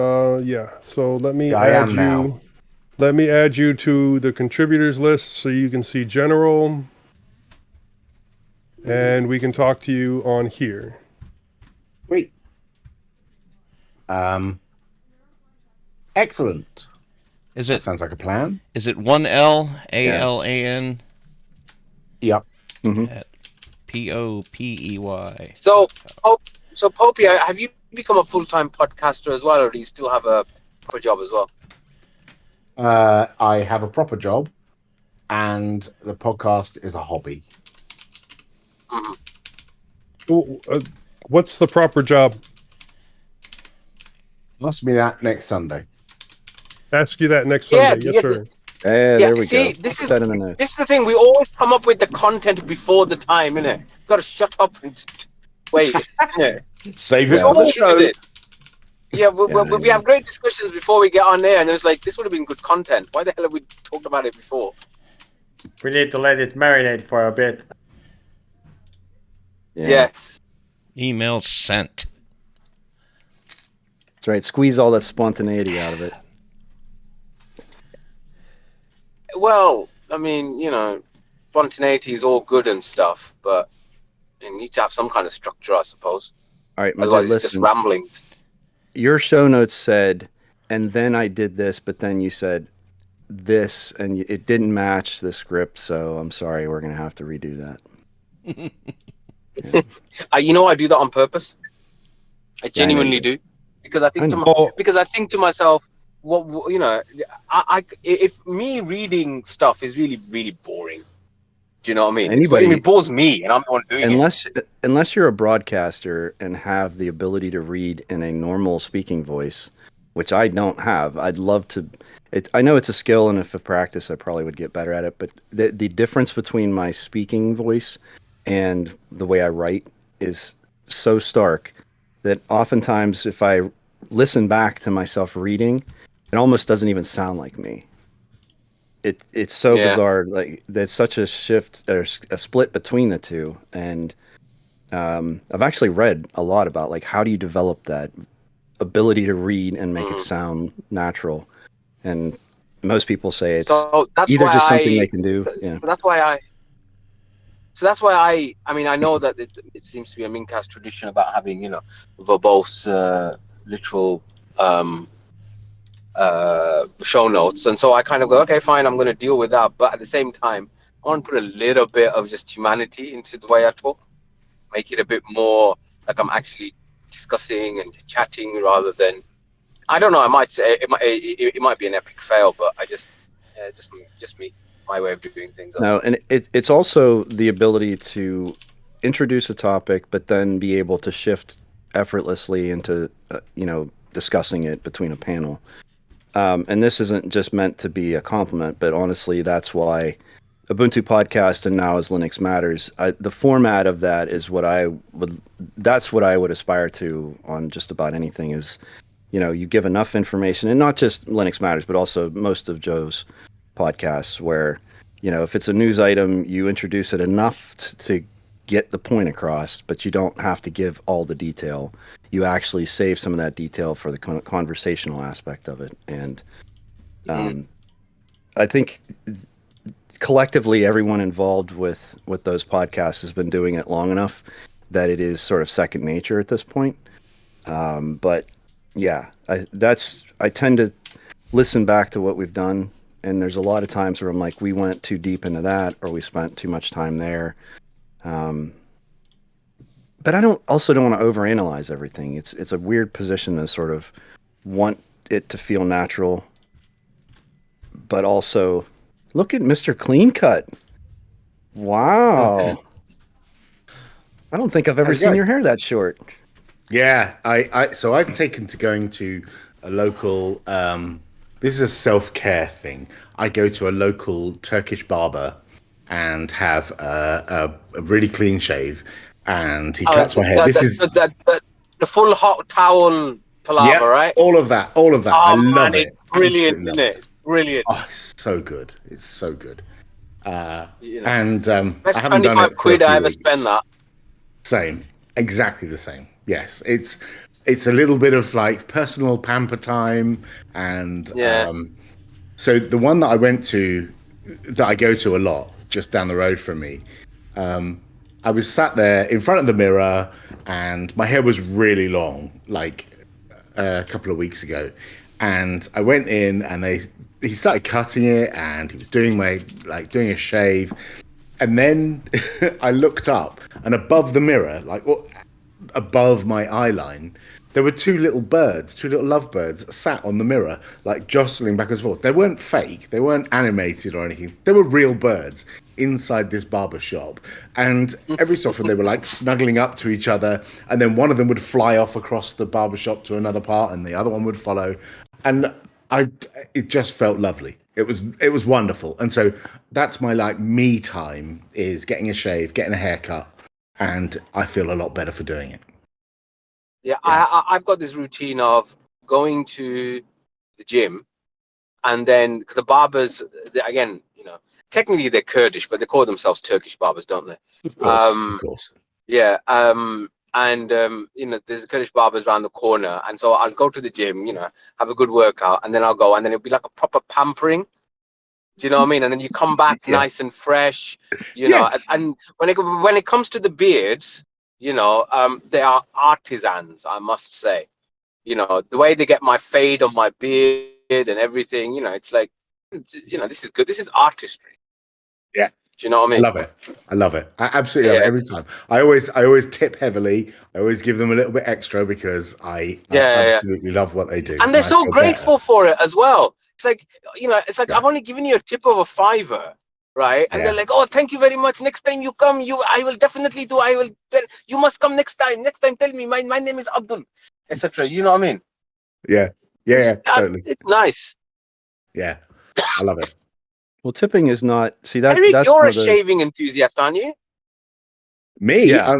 yeah. So let me add you. Now. Let me add you to the contributors list so you can see general, and we can talk to you on here. Great. Excellent. That sounds like a plan. Is it one L ALAN? Yep. At POPEY. So Popey, have you become a full-time podcaster as well, or do you still have a proper job as well? I have a proper job, and the podcast is a hobby. What's the proper job? Ask me that next Sunday. Ask you that next Sunday. Yes, sir. There we see, go. This is that in the notes. This is the thing. We always come up with the content before the time, innit? You've got to shut up and wait. Save it for the show. Yeah, we have great discussions before we get on there, and there's like, this would have been good content. Why the hell have we talked about it before? We need to let it marinate for a bit. Yeah. Yes. Email sent. That's right. Squeeze all that spontaneity out of it. Well, I mean, you know, spontaneity is all good and stuff, but you need to have some kind of structure, I suppose. All right, otherwise listen. It's just ramblings. Your show notes said, and then I did this, but then you said this, and it didn't match the script, so I'm sorry. We're going to have to redo that. You know, I do that on purpose. I Yeah, I know you genuinely do, because I I think know. I think to myself, what you know, if me reading stuff is really really boring. Do you know what I mean? Anybody, It bores me, and I'm the one doing it. unless you're a broadcaster and have the ability to read in a normal speaking voice, which I don't have. I'd love to. I know it's a skill, and if I practice, I probably would get better at it. But the difference between my speaking voice and the way I write is so stark that oftentimes, if I listen back to myself reading, it almost doesn't even sound like me. It's so Yeah. bizarre. Like there's such a shift or a split between the two, and I've actually read a lot about like how do you develop that ability to read and make it sound natural. And most people say it's So that's either why just something they can do. Yeah. that's why I. So that's why I mean, I know that it seems to be a mintCast tradition about having, you know, verbose, literal show notes, and so I kind of go, okay, fine, I'm going to deal with that. But at the same time, I want to put a little bit of just humanity into the way I talk, make it a bit more like I'm actually discussing and chatting rather than, I don't know. I might say it might be an epic fail, but I just just me, my way of doing things. That's No, all. and it's also the ability to introduce a topic, but then be able to shift effortlessly into, discussing it between a panel. And this isn't just meant to be a compliment, but honestly, that's why Ubuntu Podcast and now as Linux Matters, the format of that is that's what I would aspire to on just about anything is, you give enough information, and not just Linux Matters, but also most of Joe's podcasts where, if it's a news item, you introduce it enough to get the point across, but you don't have to give all the detail. You actually save some of that detail for the conversational aspect of it. And I think collectively everyone involved with those podcasts has been doing it long enough that it is sort of second nature at this point. But yeah, I tend to listen back to what we've done, and there's a lot of times where I'm like, we went too deep into that, or we spent too much time there. But I don't want to overanalyze everything. It's a weird position to sort of want it to feel natural, but also look at Mr. Clean Cut. Wow. I don't think I've ever seen your hair that short. Yeah, so I've taken to going to a local. This is a self-care thing. I go to a local Turkish barber and have a really clean shave, and he cuts my hair. The full hot towel palaver, right? all of that. Oh, I man, love it's it. brilliant, Absolutely isn't love it? It's brilliant. Oh, it's so good. It's so good. You know, And best I haven't done 25 it for a quid I few ever weeks. spend that. Same, exactly the same. Yes, it's a little bit of like personal pamper time, and Yeah. so the one that I went to, that I go to a lot, just down the road from me, I was sat there in front of the mirror, and my hair was really long, like a couple of weeks ago, and I went in, and he started cutting it, and he was doing doing a shave. And then I looked up, and above the mirror, above my eye line, there were two little lovebirds sat on the mirror, like jostling back and forth. They weren't fake, they weren't animated or anything. They were real birds inside this barber shop. And every so often they were like snuggling up to each other, and then one of them would fly off across the barber shop to another part, and the other one would follow. And it just felt lovely. It was wonderful. And so that's my like me time, is getting a shave, getting a haircut, and I feel a lot better for doing it. Yeah, I've got this routine of going to the gym, and then cause the barbers, again, technically they're Kurdish, but they call themselves Turkish barbers, don't they? Of course. Yeah. And there's Kurdish barbers around the corner, and so I'll go to the gym, have a good workout, and then I'll go, and then it'll be like a proper pampering. Do you know what I mean? And then you come back nice and fresh, Yes. And when it comes to the beards, they are artisans, I must say. The way they get my fade on my beard and everything, it's like, this is good. This is artistry. Yeah. Do you know what I I mean? love it. I love it. I absolutely love it every time. I always tip heavily. I always give them a little bit extra because I absolutely love what they do. And they're I so feel grateful for it as well. It's like, it's like Yeah. I've only given you a tip of $5, right? And Yeah. they're like, oh, thank you very much. Next time you come, I will definitely do. You must come next time. Next time, tell me. My name is Abdul, etc. You know what I mean? Yeah. Yeah. Totally. It's nice. Yeah. I love it. Well, tipping is not. See, Eric, that's you're one a of those. shaving enthusiast, aren't you? Me? Yeah.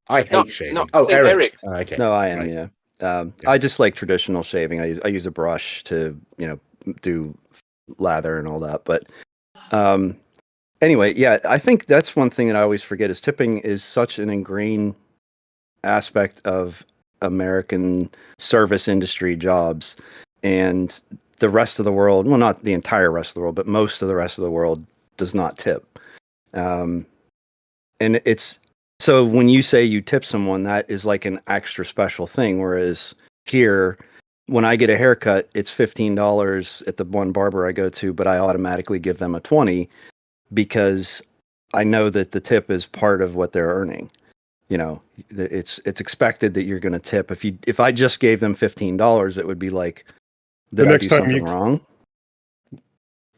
I hate shaving. No, Oh, saying Eric. Okay. No, I am. Right. Yeah. Yeah. I just like traditional shaving. I use a brush to do lather and all that. But anyway, yeah, I think that's one thing that I always forget is tipping is such an ingrained aspect of American service industry jobs, and the rest of the world, well, not the entire rest of the world, but most of the rest of the world does not tip. And it's so when you say you tip someone, that is like an extra special thing. Whereas here, when I get a haircut, it's $15 at the one barber I go to, but I automatically give them a 20 because I know that the tip is part of what they're earning. It's expected that you're going to tip. If I just gave them $15, it would be like, did I do something wrong?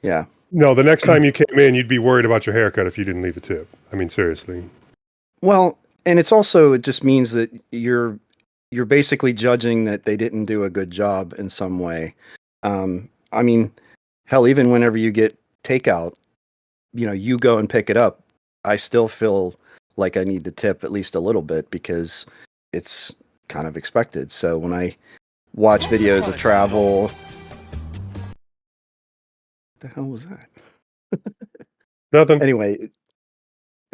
Yeah. No, the next time you came in, you'd be worried about your haircut if you didn't leave a tip. I mean, seriously. Well, and it just means that you're basically judging that they didn't do a good job in some way. I mean, hell, even whenever you get takeout, you go and pick it up. I still feel like I need to tip at least a little bit because it's kind of expected. So when I watch videos of travel, what the hell was that? Nothing. Anyway,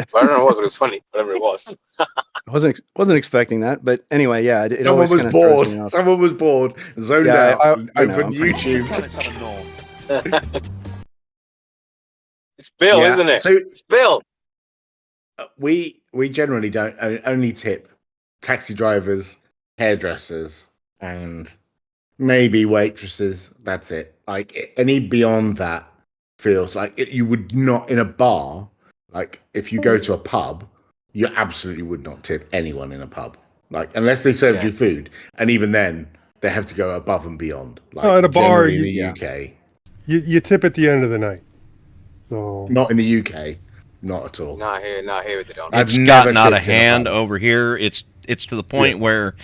I don't know what, but it was funny. Whatever it was. I wasn't expecting that, but anyway, yeah. Someone was bored. Someone was bored. Zoned out. I know, opened YouTube. It's Bill, isn't it? So it's Bill. We generally don't only tip taxi drivers, hairdressers, and maybe waitresses. That's it. Like any beyond that feels like you would not in a bar. Like if you go to a pub, you absolutely would not tip anyone in a pub. Like unless they served you food, and even then they have to go above and beyond. Like at a bar in the UK, you tip at the end of the night. So not in the UK. Not at all. Not here they don't. It's gotten out of hand over here. It's to the point where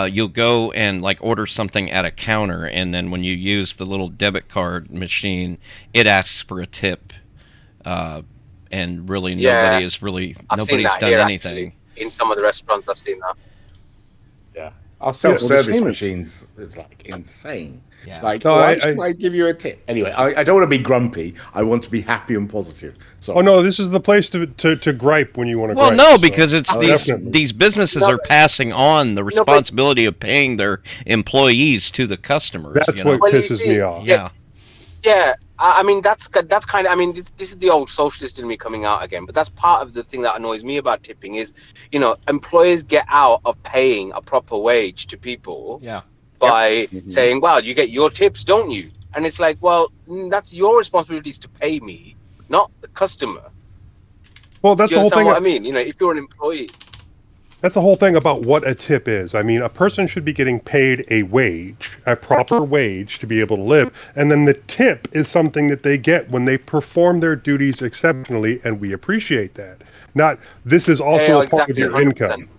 you'll go and like order something at a counter, and then when you use the little debit card machine, it asks for a tip, and really nobody's done anything. Actually. In some of the restaurants, I've seen that. Yeah, our self-service machines is like insane. Yeah. Like, why should I give you a tip? Anyway, I don't want to be grumpy. I want to be happy and positive. So, oh no, this is the place to gripe when you want to. Well, gripe, no, because it's definitely. these businesses are passing on the responsibility of paying their employees to the customers. That's what pisses me off. Yeah. Yeah. I mean, that's kind of. I mean, this is the old socialist in me coming out again. But that's part of the thing that annoys me about tipping is, employers get out of paying a proper wage to people. Yeah. By saying, well, you get your tips, don't you? And it's like, well, that's your responsibilities to pay me, not the customer. Well, that's the whole thing. What I mean, if you're an employee. That's the whole thing about what a tip is. I mean, a person should be getting paid a wage, a proper wage to be able to live. And then the tip is something that they get when they perform their duties exceptionally, and we appreciate that. Not, this is also a part of your 100%. Income.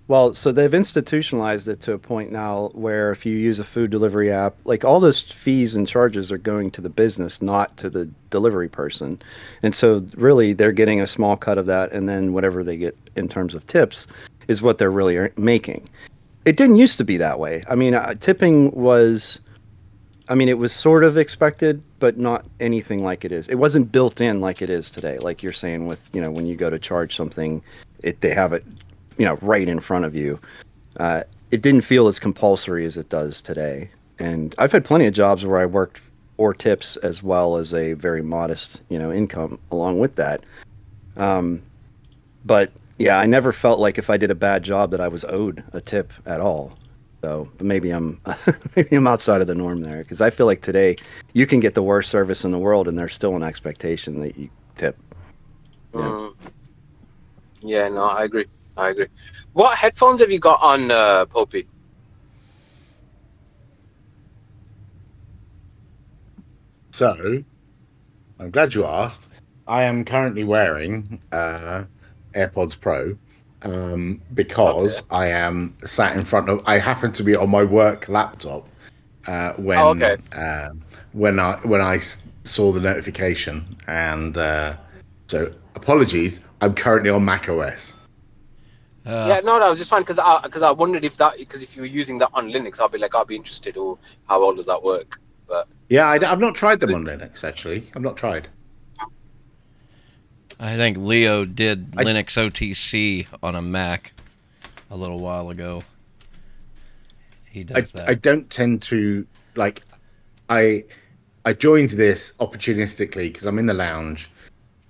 Well, so they've institutionalized it to a point now where if you use a food delivery app, like all those fees and charges are going to the business, not to the delivery person. And so really they're getting a small cut of that, and then whatever they get in terms of tips is what they're really making. It didn't used to be that way. I mean, tipping was, it was sort of expected, but not anything like it is. It wasn't built in like it is today. Like you're saying with, when you go to charge something, they have it right in front of you. It didn't feel as compulsory as it does today. And I've had plenty of jobs where I worked or tips as well as a very modest, income along with that. But yeah, I never felt like if I did a bad job that I was owed a tip at all. So maybe I'm outside of the norm there, because I feel like today you can get the worst service in the world and there's still an expectation that you tip. Yeah. Yeah, no, I agree. What headphones have you got on, Popey? So, I'm glad you asked. I am currently wearing AirPods Pro because I am sat in front of. I happen to be on my work laptop when saw the notification, and so apologies. I'm currently on Mac OS. Yeah, no, just fine because I wondered if you were using that on Linux, I'll be interested. Or how well does that work? But Yeah, I've not tried them on Linux actually. I've not tried. I think Leo did Linux OTC on a Mac a little while ago. He does that. I don't tend to like. I joined this opportunistically because I'm in the lounge.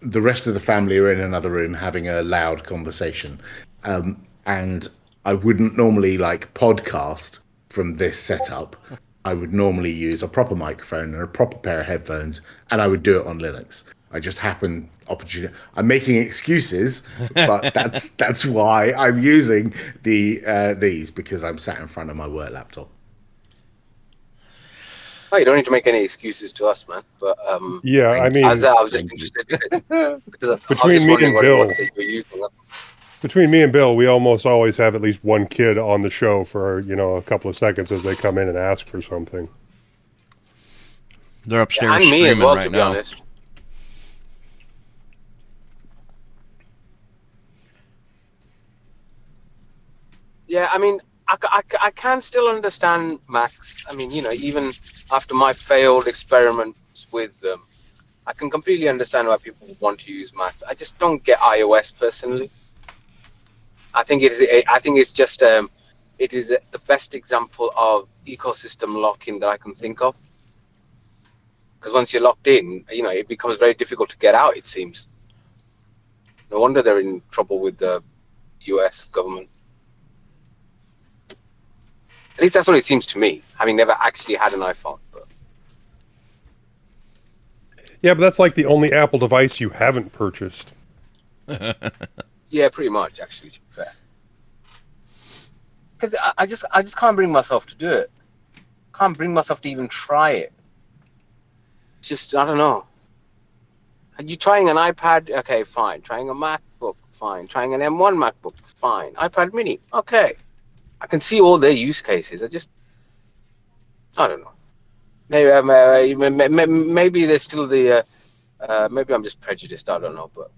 The rest of the family are in another room having a loud conversation, and I wouldn't normally like podcast from this setup. I would normally use a proper microphone and a proper pair of headphones, and I would do it on Linux. I just happen opportunity. I'm making excuses, but that's why I'm using these because I'm sat in front of my work laptop. oh, you don't need to make any excuses to us, man. But Yeah, I mean, I was just interested because I was between just me wondering and what Bill, it you were using. between me and Bill, we almost always have at least one kid on the show for a couple of seconds as they come in and ask for something. They're upstairs and me as screaming well, right to be now. honest. Yeah, I mean, I can still understand Macs. I mean, even after my failed experiments with them, I can completely understand why people want to use Macs. I just don't get iOS personally. I think it's just it is the best example of ecosystem lock-in that I can think of. Because once you're locked in, it becomes very difficult to get out. It seems. No wonder they're in trouble with the U.S. government. At least that's what it seems to me, having never actually had an iPhone. But Yeah, but that's like the only Apple device you haven't purchased. yeah, pretty much, actually, to be fair. Because I just can't bring myself to do it. Can't bring myself to even try it. It's just, I don't know. Are you trying an iPad? Okay, fine. Trying a MacBook? Fine. Trying an M1 MacBook? Fine. iPad Mini? Okay. I can see all their use cases. I don't know. Maybe there's still the. Maybe I'm just prejudiced. I don't know, but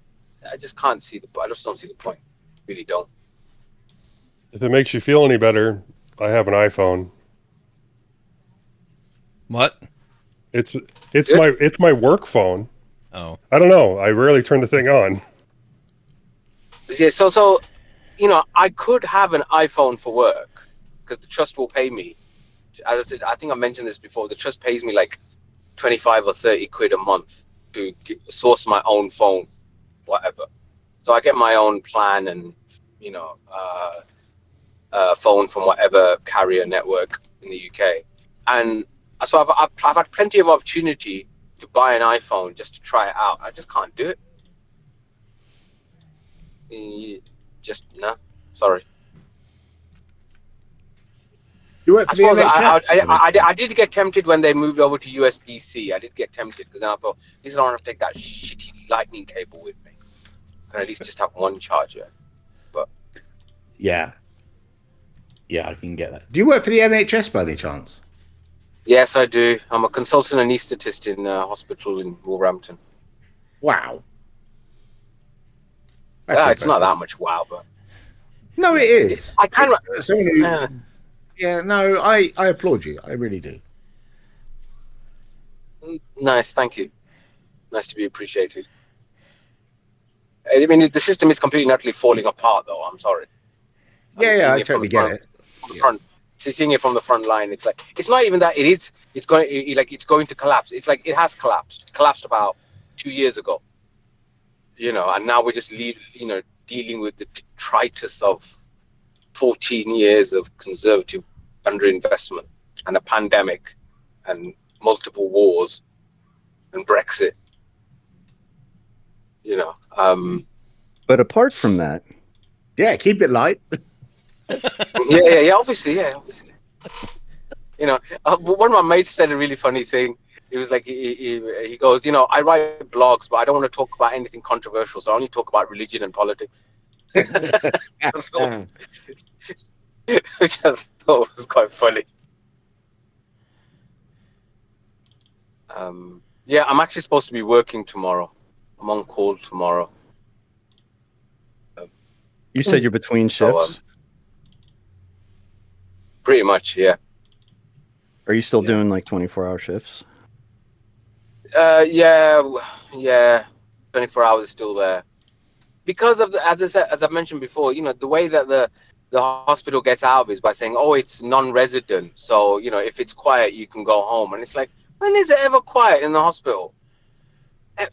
I just can't see I just don't see the point. Really don't. If it makes you feel any better, I have an iPhone. What? It's Good. my work phone. Oh. I don't know. I rarely turn the thing on. Yeah. So I could have an iPhone for work because the trust will pay me. As I said, I think I mentioned this before. The trust pays me like 25 or 30 quid a month to source my own phone, whatever. So I get my own plan and phone from whatever carrier network in the UK, and so I've had plenty of opportunity to buy an iPhone just to try it out. I just can't do it. Just no, sorry. You work for I the suppose NHS? I did get tempted when they moved over to USB-C. I did get tempted because then I thought, at least I don't have to take that shitty lightning cable with me. I can at least just have one charger. But Yeah, I can get that. Do you work for the NHS by any chance? yes, I do. I'm a consultant anaesthetist in a hospital in Wolverhampton. Wow. It's not that much wow, but no, it is. I kind of. Someone who, yeah, no, I applaud you. I really do. Nice, thank you. Nice to be appreciated. I mean, the system is completely and utterly falling apart, though. I'm sorry. Yeah, I totally get it. From the front, seeing it from the front line, it's like it's not even that it is. It's going to collapse. It's like it has collapsed. It collapsed about 2 years ago. And now we're just dealing with the detritus of 14 years of conservative underinvestment and a pandemic and multiple wars and Brexit. You know, But apart from that, Yeah, keep it light. yeah, obviously, yeah, obviously. You know, one of my mates said a really funny thing. He was like, he goes, you know, I write blogs, but I don't want to talk about anything controversial, so I only talk about religion and politics. Which I thought was quite funny. Yeah, I'm actually supposed to be working tomorrow. I'm on call tomorrow. you said you're between So, shifts. pretty much, yeah. Are you still Yeah. doing like 24-hour shifts? Yeah. 24 hours is still there. Because of the, as I said, as I mentioned before, you know, the way that the hospital gets out of it is by saying, oh, it's non-resident. So, you know, if it's quiet, you can go home. And it's like, when is it ever quiet in the hospital?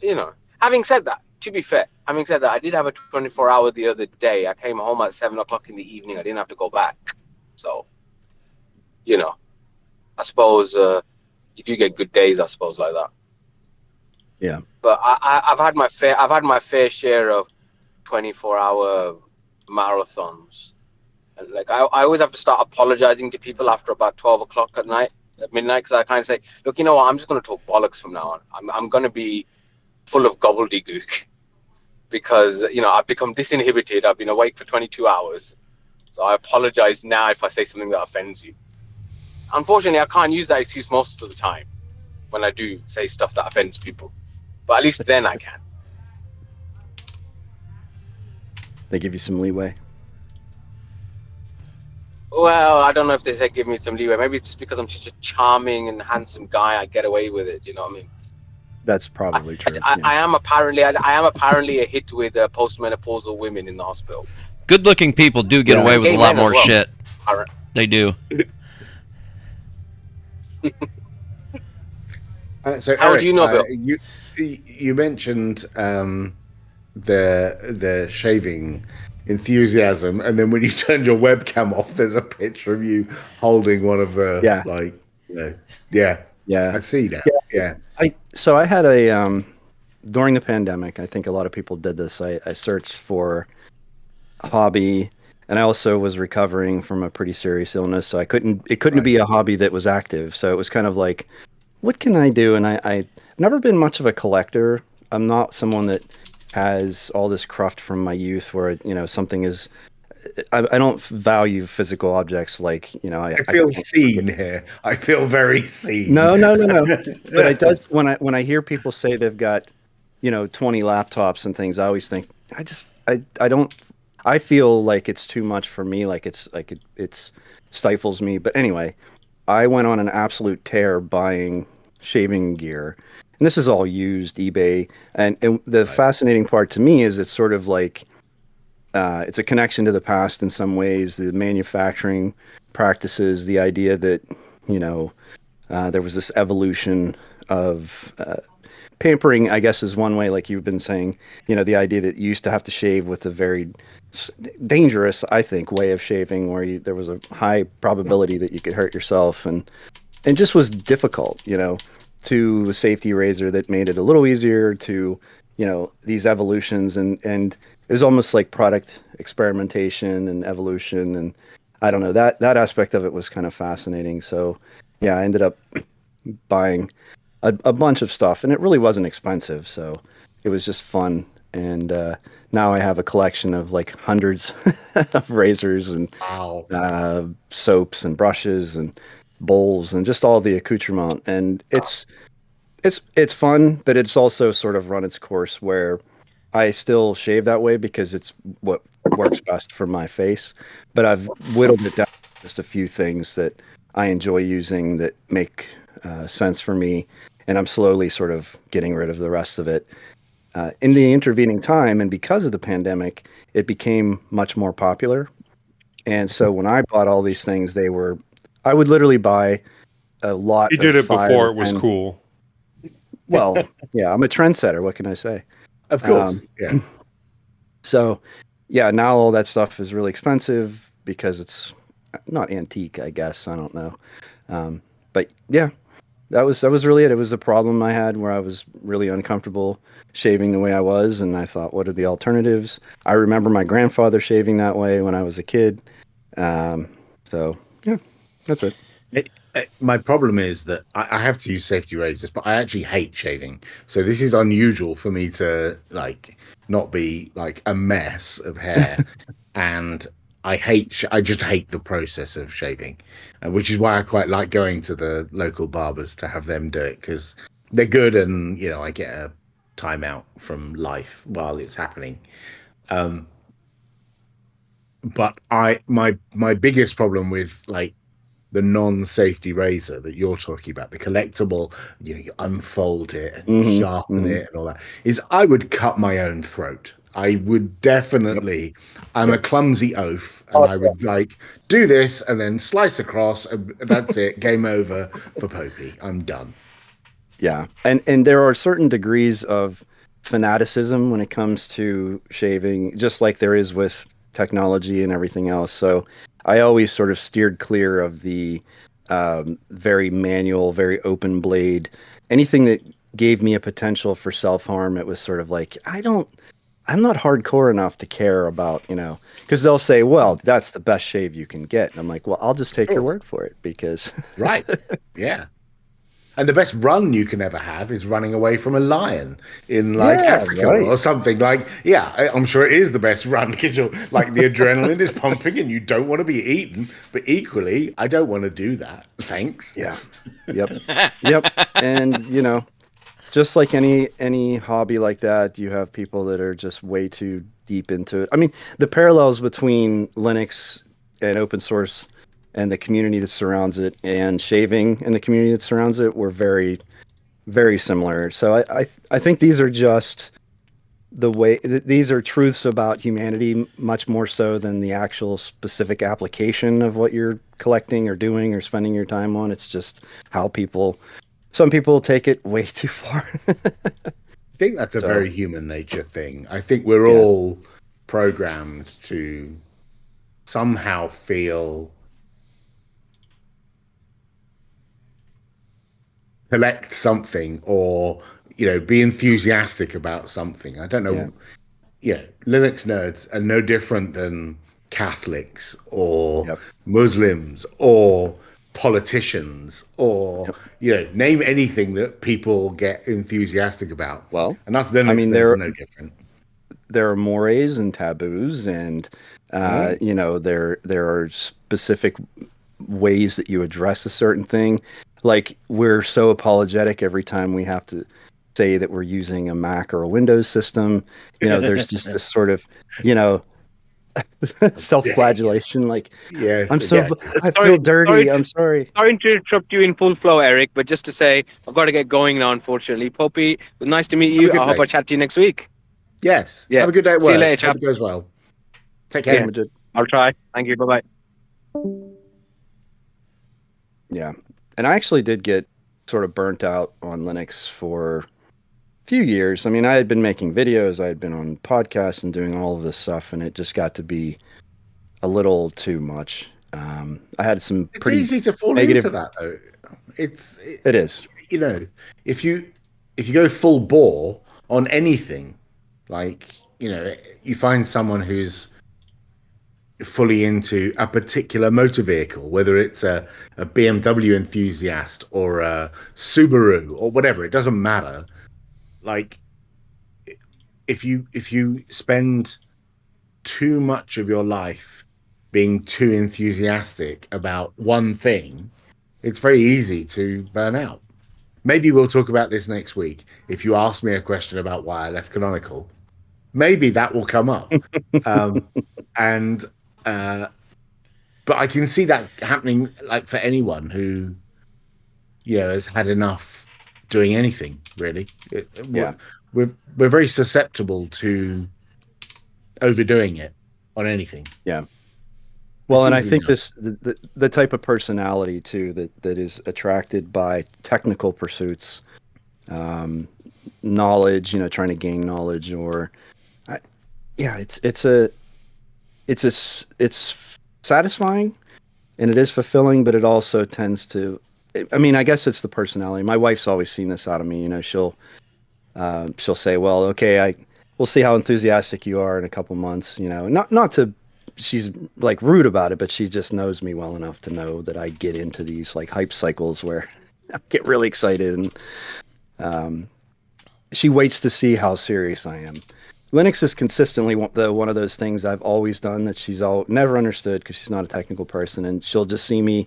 You know, having said that, to be fair, having said that, I did have a 24-hour the other day. I came home at 7 o'clock in the evening. I didn't have to go back. So, you know, I suppose you do get good days, I suppose, like that. Yeah. But I've had my fair share of 24-hour marathons. And like I always have to start apologizing to people after about 12 o'clock at midnight, because I kind of say, look, you know what, I'm just going to talk bollocks from now on. I'm going to be full of gobbledygook because, you know, I've become disinhibited. I've been awake for 22 hours. So I apologize now if I say something that offends you. Unfortunately, I can't use that excuse most of the time when I do say stuff that offends people. But at least then I can. They give you some leeway. Well, I don't know if they say give me some leeway. Maybe it's just because I'm such a charming and handsome guy, I get away with it. You know what I mean? That's probably true. I am apparently a hit with postmenopausal women in the hospital. Good-looking people do get Yeah. away with Gay a lot men as more well. shit. They do. So How Eric, do you know, Bill? you mentioned the shaving enthusiasm, and then when you turned your webcam off, there's a picture of you holding one of the Yeah. I see that. Yeah. So I had a during the pandemic, I think a lot of people did this. I searched for a hobby, and I also was recovering from a pretty serious illness, so it couldn't be a hobby that was active. So it was kind of like, what can I do? And I've never been much of a collector. I'm not someone that has all this cruft from my youth where, you know, something is, I don't value physical objects like, you know, I feel seen here. I feel very seen. No. But it does, when I hear people say they've got, you know, 20 laptops and things, I always think, I don't, I feel like it's too much for me. Like it's stifles me. But anyway, I went on an absolute tear buying shaving gear. And this is all used eBay. And the fascinating part to me is it's sort of like, it's a connection to the past in some ways, the manufacturing practices, the idea that, you know, there was this evolution of pampering, I guess, is one way, like you've been saying, you know, the idea that you used to have to shave with a very dangerous, I think, way of shaving where there was a high probability that you could hurt yourself and just was difficult, you know, to a safety razor that made it a little easier to, you know, these evolutions and it was almost like product experimentation and evolution. And I don't know, that aspect of it was kind of fascinating. So yeah, I ended up buying a bunch of stuff, and it really wasn't expensive, so it was just fun. And now I have a collection of like hundreds of razors and soaps and brushes and bowls and just all the accoutrement. And it's fun, but it's also sort of run its course where I still shave that way because it's what works best for my face. But I've whittled it down to just a few things that I enjoy using that make sense for me, and I'm slowly sort of getting rid of the rest of it. In the intervening time, and because of the pandemic, it became much more popular. And so when I bought all these things, I would literally buy a lot. He did of it before it was cool. Well, yeah, I'm a trendsetter. What can I say? Of course. Yeah. So, yeah, now all that stuff is really expensive because it's not antique, I guess. I don't know. But yeah, that was really it. It was a problem I had where I was really uncomfortable shaving the way I was, and I thought, what are the alternatives? I remember my grandfather shaving that way when I was a kid. So yeah, that's it. My problem is that I have to use safety razors, but I actually hate shaving. So this is unusual for me to like not be like a mess of hair, and I just hate the process of shaving, which is why I quite like going to the local barbers to have them do it because they're good, and you know I get a timeout from life while it's happening. But my biggest problem with like the non-safety razor that you're talking about, the collectible, you know, you unfold it and you sharpen it and all that, is I would cut my own throat. I would definitely, I'm a clumsy oaf, and I would like do this and then slice across, and that's it, game over for Popey. I'm done. Yeah, and there are certain degrees of fanaticism when it comes to shaving, just like there is with technology and everything else. So I always sort of steered clear of the very manual, very open blade, anything that gave me a potential for self-harm. It was sort of like, I'm not hardcore enough to care about, because they'll say, well, that's the best shave you can get. And I'm like, well, I'll just take your word for it because. Right. Yeah. And the best run you can ever have is running away from a lion in like Africa or something. Like, yeah, I'm sure it is the best run because you're like the adrenaline is pumping and you don't want to be eaten. But equally, I don't want to do that. Thanks. Yeah. Yep. And just like any hobby like that, you have people that are just way too deep into it. I mean, the parallels between Linux and open source and the community that surrounds it and shaving and the community that surrounds it were very, very similar. So I think these are just the way, these are truths about humanity much more so than the actual specific application of what you're collecting or doing or spending your time on. It's just how some people take it way too far. I think that's a very human nature thing. I think we're all programmed to somehow feel collect something or be enthusiastic about something. I don't know. Linux nerds are no different than Catholics or Muslims or politicians or name anything that people get enthusiastic about. Well, and us Linux nerds are no different. There are mores and taboos, and there are specific ways that you address a certain thing. Like, we're so apologetic every time we have to say that we're using a Mac or a Windows system. There's just this sort of, self-flagellation. Like, I feel dirty. I'm sorry. Sorry to interrupt you in full flow, Eric, but just to say, I've got to get going now, unfortunately. Popey, it was nice to meet you. I hope I chat to you next week. Yes. Yeah. Have a good day at work. See you later, Hope it goes well. Take care. Yeah. I'll try. Thank you. Bye-bye. Yeah. And I actually did get sort of burnt out on Linux for a few years. I mean, I had been making videos, I had been on podcasts and doing all of this stuff, and it just got to be a little too much. I had some pretty easy to fall negative... into that, though. It is. If you go full bore on anything, like, you find someone who's fully into a particular motor vehicle, whether it's a BMW enthusiast or a Subaru or whatever, it doesn't matter. Like, if you spend too much of your life being too enthusiastic about one thing, it's very easy to burn out. Maybe we'll talk about this next week. If you ask me a question about why I left Canonical, maybe that will come up. But I can see that happening, like, for anyone who, has had enough doing anything, really. We're very susceptible to overdoing it on anything. Yeah. Well, and I think the type of personality too that is attracted by technical pursuits, knowledge, trying to gain knowledge, or it's satisfying and it is fulfilling, but it also tends to I mean, I guess it's the personality. My wife's always seen this out of me. You know, she'll say, "Well, okay, we'll see how enthusiastic you are in a couple months." You know, not to, she's like rude about it, but she just knows me well enough to know that I get into these like hype cycles where I get really excited, and she waits to see how serious I am. Linux is consistently one of those things I've always done that she's never understood because she's not a technical person, and she'll just see me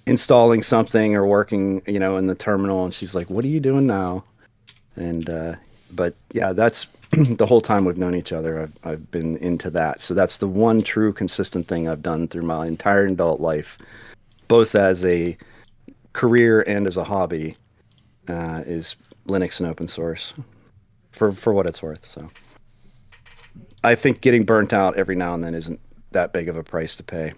installing something or working, you know, in the terminal, and she's like, "What are you doing now?" And but yeah, that's the whole time we've known each other. I've been into that, so that's the one true consistent thing I've done through my entire adult life, both as a career and as a hobby, is Linux and open source, for what it's worth. So I think getting burnt out every now and then isn't that big of a price to pay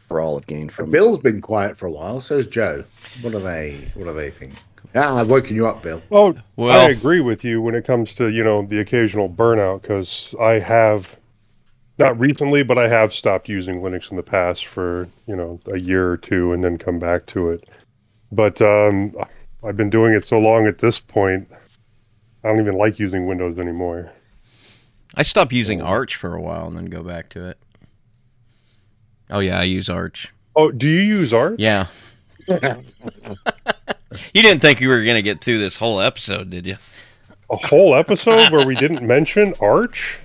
for all I've gained from Bill's been quiet for a while. So's Joe. What do they think? Ah, I've woken you up, Bill. Oh, Well- I agree with you when it comes to, you know, the occasional burnout, because I have, not recently, but I have stopped using Linux in the past for, you know, a year or two and then come back to it. But I've been doing it so long at this point, I don't even like using Windows anymore. I stopped using Arch for a while and then go back to it. Oh yeah, I use Arch. Oh, do you use Arch? Yeah. You didn't think you were going to get through this whole episode, did you? A whole episode where we didn't mention Arch?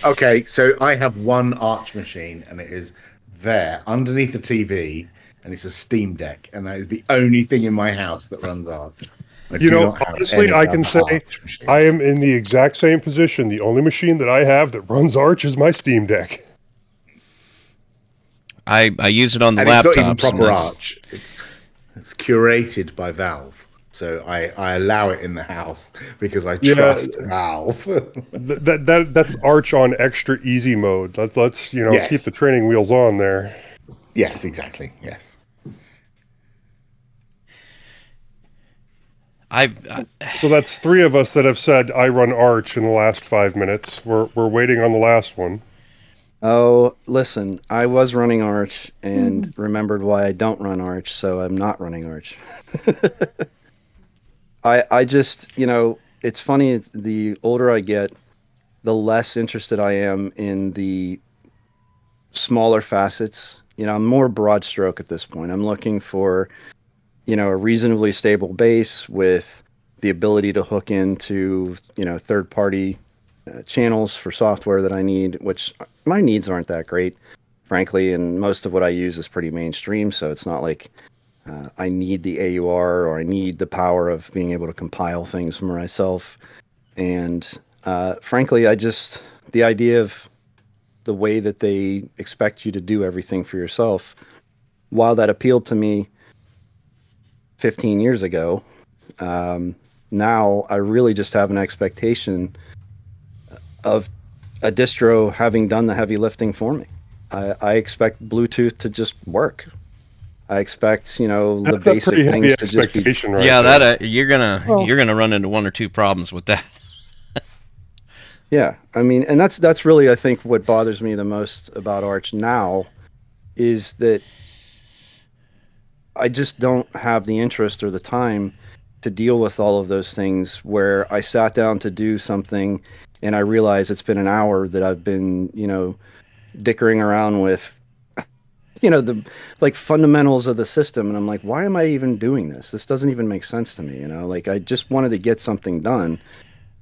Okay, so I have one Arch machine, and it is there underneath the TV, and it's a Steam Deck, and that is the only thing in my house that runs Arch. You know, honestly, I can say I am in the exact same position. The only machine that I have that runs Arch is my Steam Deck. I use it on the and laptop. it's not even proper Arch. It's curated by Valve, so I allow it in the house because I trust Valve. That's Arch on extra easy mode. Let's keep the training wheels on there. Yes, exactly. Yes. So that's three of us that have said I run Arch in the last 5 minutes. We're waiting on the last one. Oh, listen, I was running Arch and remembered why I don't run Arch, so I'm not running Arch. I just, you know, it's funny, the older I get, the less interested I am in the smaller facets. You know, I'm more broad stroke at this point. I'm looking for, you know, a reasonably stable base with the ability to hook into, you know, third-party channels for software that I need, which my needs aren't that great, frankly, and most of what I use is pretty mainstream, so it's not like I need the AUR or I need the power of being able to compile things for myself. And frankly, the idea of the way that they expect you to do everything for yourself, while that appealed to me 15 years ago, now I really just have an expectation of a distro having done the heavy lifting for me. I expect Bluetooth to just work. I expect, you know, the basic things to just be. Right yeah, there. that you're gonna run into one or two problems with that. Yeah, I mean, and that's really, I think, what bothers me the most about Arch now is that I just don't have the interest or the time to deal with all of those things where I sat down to do something and I realize it's been an hour that I've been, you know, dickering around with, you know, the like fundamentals of the system. And I'm like, why am I even doing this? This doesn't even make sense to me. You know, like I just wanted to get something done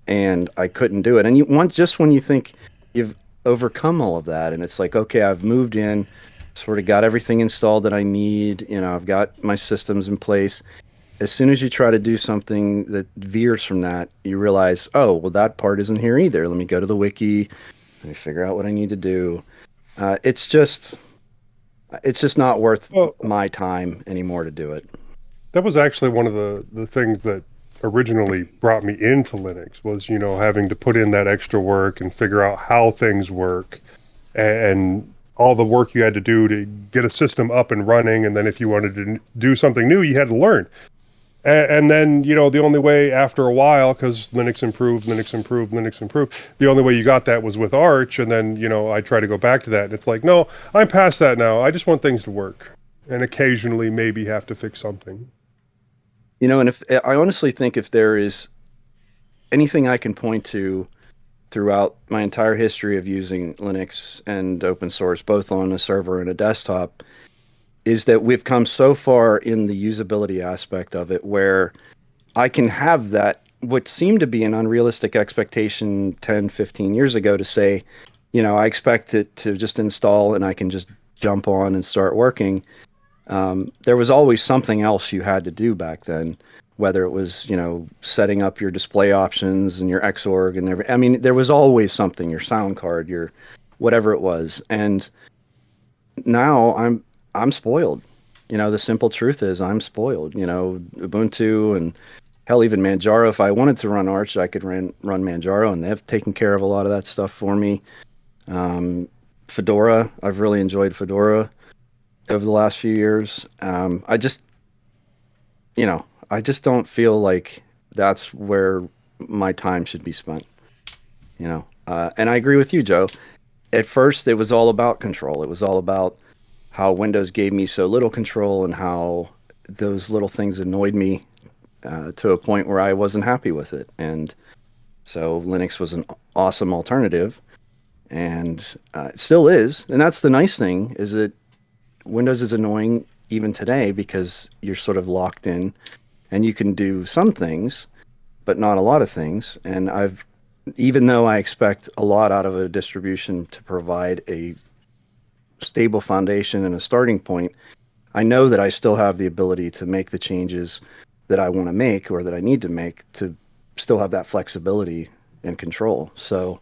and I couldn't do it. And just when you think you've overcome all of that and it's like, okay, I've moved in, sort of got everything installed that I need, you know, I've got my systems in place. As soon as you try to do something that veers from that, you realize, oh, well, that part isn't here either. Let me go to the wiki. Let me figure out what I need to do. It's just not worth my time anymore to do it. That was actually one of the things that originally brought me into Linux was, you know, having to put in that extra work and figure out how things work and all the work you had to do to get a system up and running. And then if you wanted to do something new, you had to learn. And then, you know, the only way after a while, because Linux improved, the only way you got that was with Arch. And then, you know, I try to go back to that. And it's like, no, I'm past that now. I just want things to work. and occasionally maybe have to fix something. You know, and if I honestly think if there is anything I can point to throughout my entire history of using Linux and open source, both on a server and a desktop, is that we've come so far in the usability aspect of it where I can have that, what seemed to be an unrealistic expectation 10, 15 years ago, to say, you know, I expect it to just install and I can just jump on and start working. There was always something else you had to do back then, whether it was, you know, setting up your display options and your Xorg and everything. I mean, there was always something, your sound card, your whatever it was. And now I'm spoiled. You know, the simple truth is I'm spoiled. You know, Ubuntu and hell, even Manjaro. If I wanted to run Arch, I could run Manjaro, and they've taken care of a lot of that stuff for me. Fedora, I've really enjoyed Fedora over the last few years. I just don't feel like that's where my time should be spent. You know, and I agree with you, Joe. At first, it was all about control. It was all about how Windows gave me so little control and how those little things annoyed me to a point where I wasn't happy with it. And so Linux was an awesome alternative, and it still is. And that's the nice thing, is that Windows is annoying even today because you're sort of locked in and you can do some things, but not a lot of things. And even though I expect a lot out of a distribution to provide a stable foundation and a starting point, I know that I still have the ability to make the changes that I want to make or that I need to make to still have that flexibility and control. So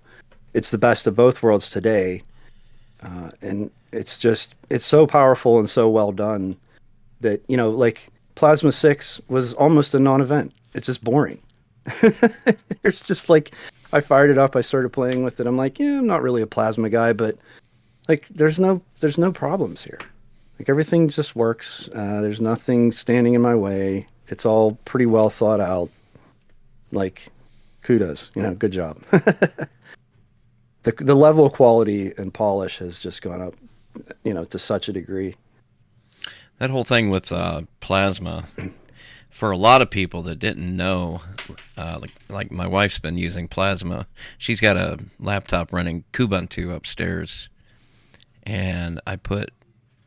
it's the best of both worlds today. And it's so powerful and so well done that, you know, like Plasma 6 was almost a non-event. It's just boring. It's just like, I fired it up, I started playing with it. I'm like, yeah, I'm not really a Plasma guy, but like, there's no problems here. Like, everything just works. There's nothing standing in my way. It's all pretty well thought out. Like, kudos, you know, good job. The level of quality and polish has just gone up, you know, to such a degree. That whole thing with Plasma, for a lot of people that didn't know, like my wife's been using Plasma. She's got a laptop running Kubuntu upstairs, and I put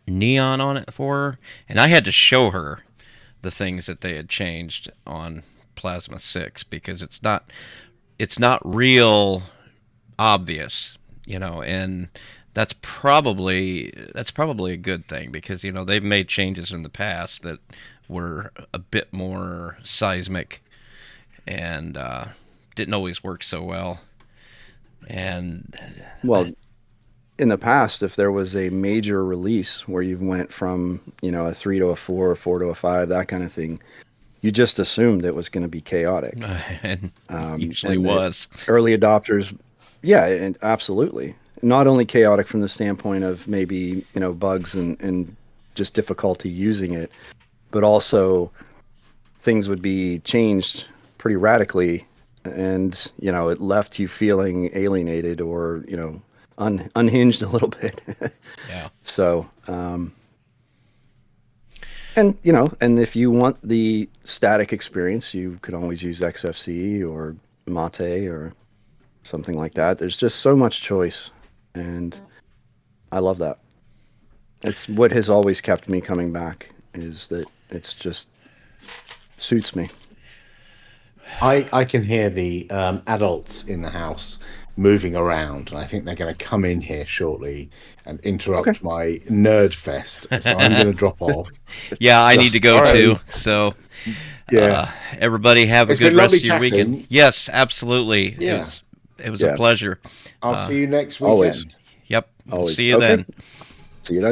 Neon on it for her, and I had to show her the things that they had changed on Plasma 6 because it's not real obvious, you know, and that's probably a good thing because, you know, they've made changes in the past that were a bit more seismic and didn't always work so well. And in the past, if there was a major release where you went from, you know, a 3 to a 4, a 4 to a 5, that kind of thing, you just assumed it was going to be chaotic. And usually was. Early adopters, yeah, and absolutely. Not only chaotic from the standpoint of maybe, you know, bugs and just difficulty using it, but also things would be changed pretty radically, and, you know, it left you feeling alienated or, you know, unhinged a little bit. Yeah. So, and, you know, and if you want the static experience, you could always use XFCE or Mate or something like that. There's just so much choice, and I love that. It's what has always kept me coming back, is that it's just suits me. I can hear the adults in the house moving around, and I think they're going to come in here shortly and interrupt my nerd fest. So I'm going to drop off. Yeah, I need to go too. So, yeah, everybody have a good rest of your weekend. Yes, absolutely. Yeah. It was a pleasure. I'll see you next weekend. Always. Yep. Always. See you then. See you then.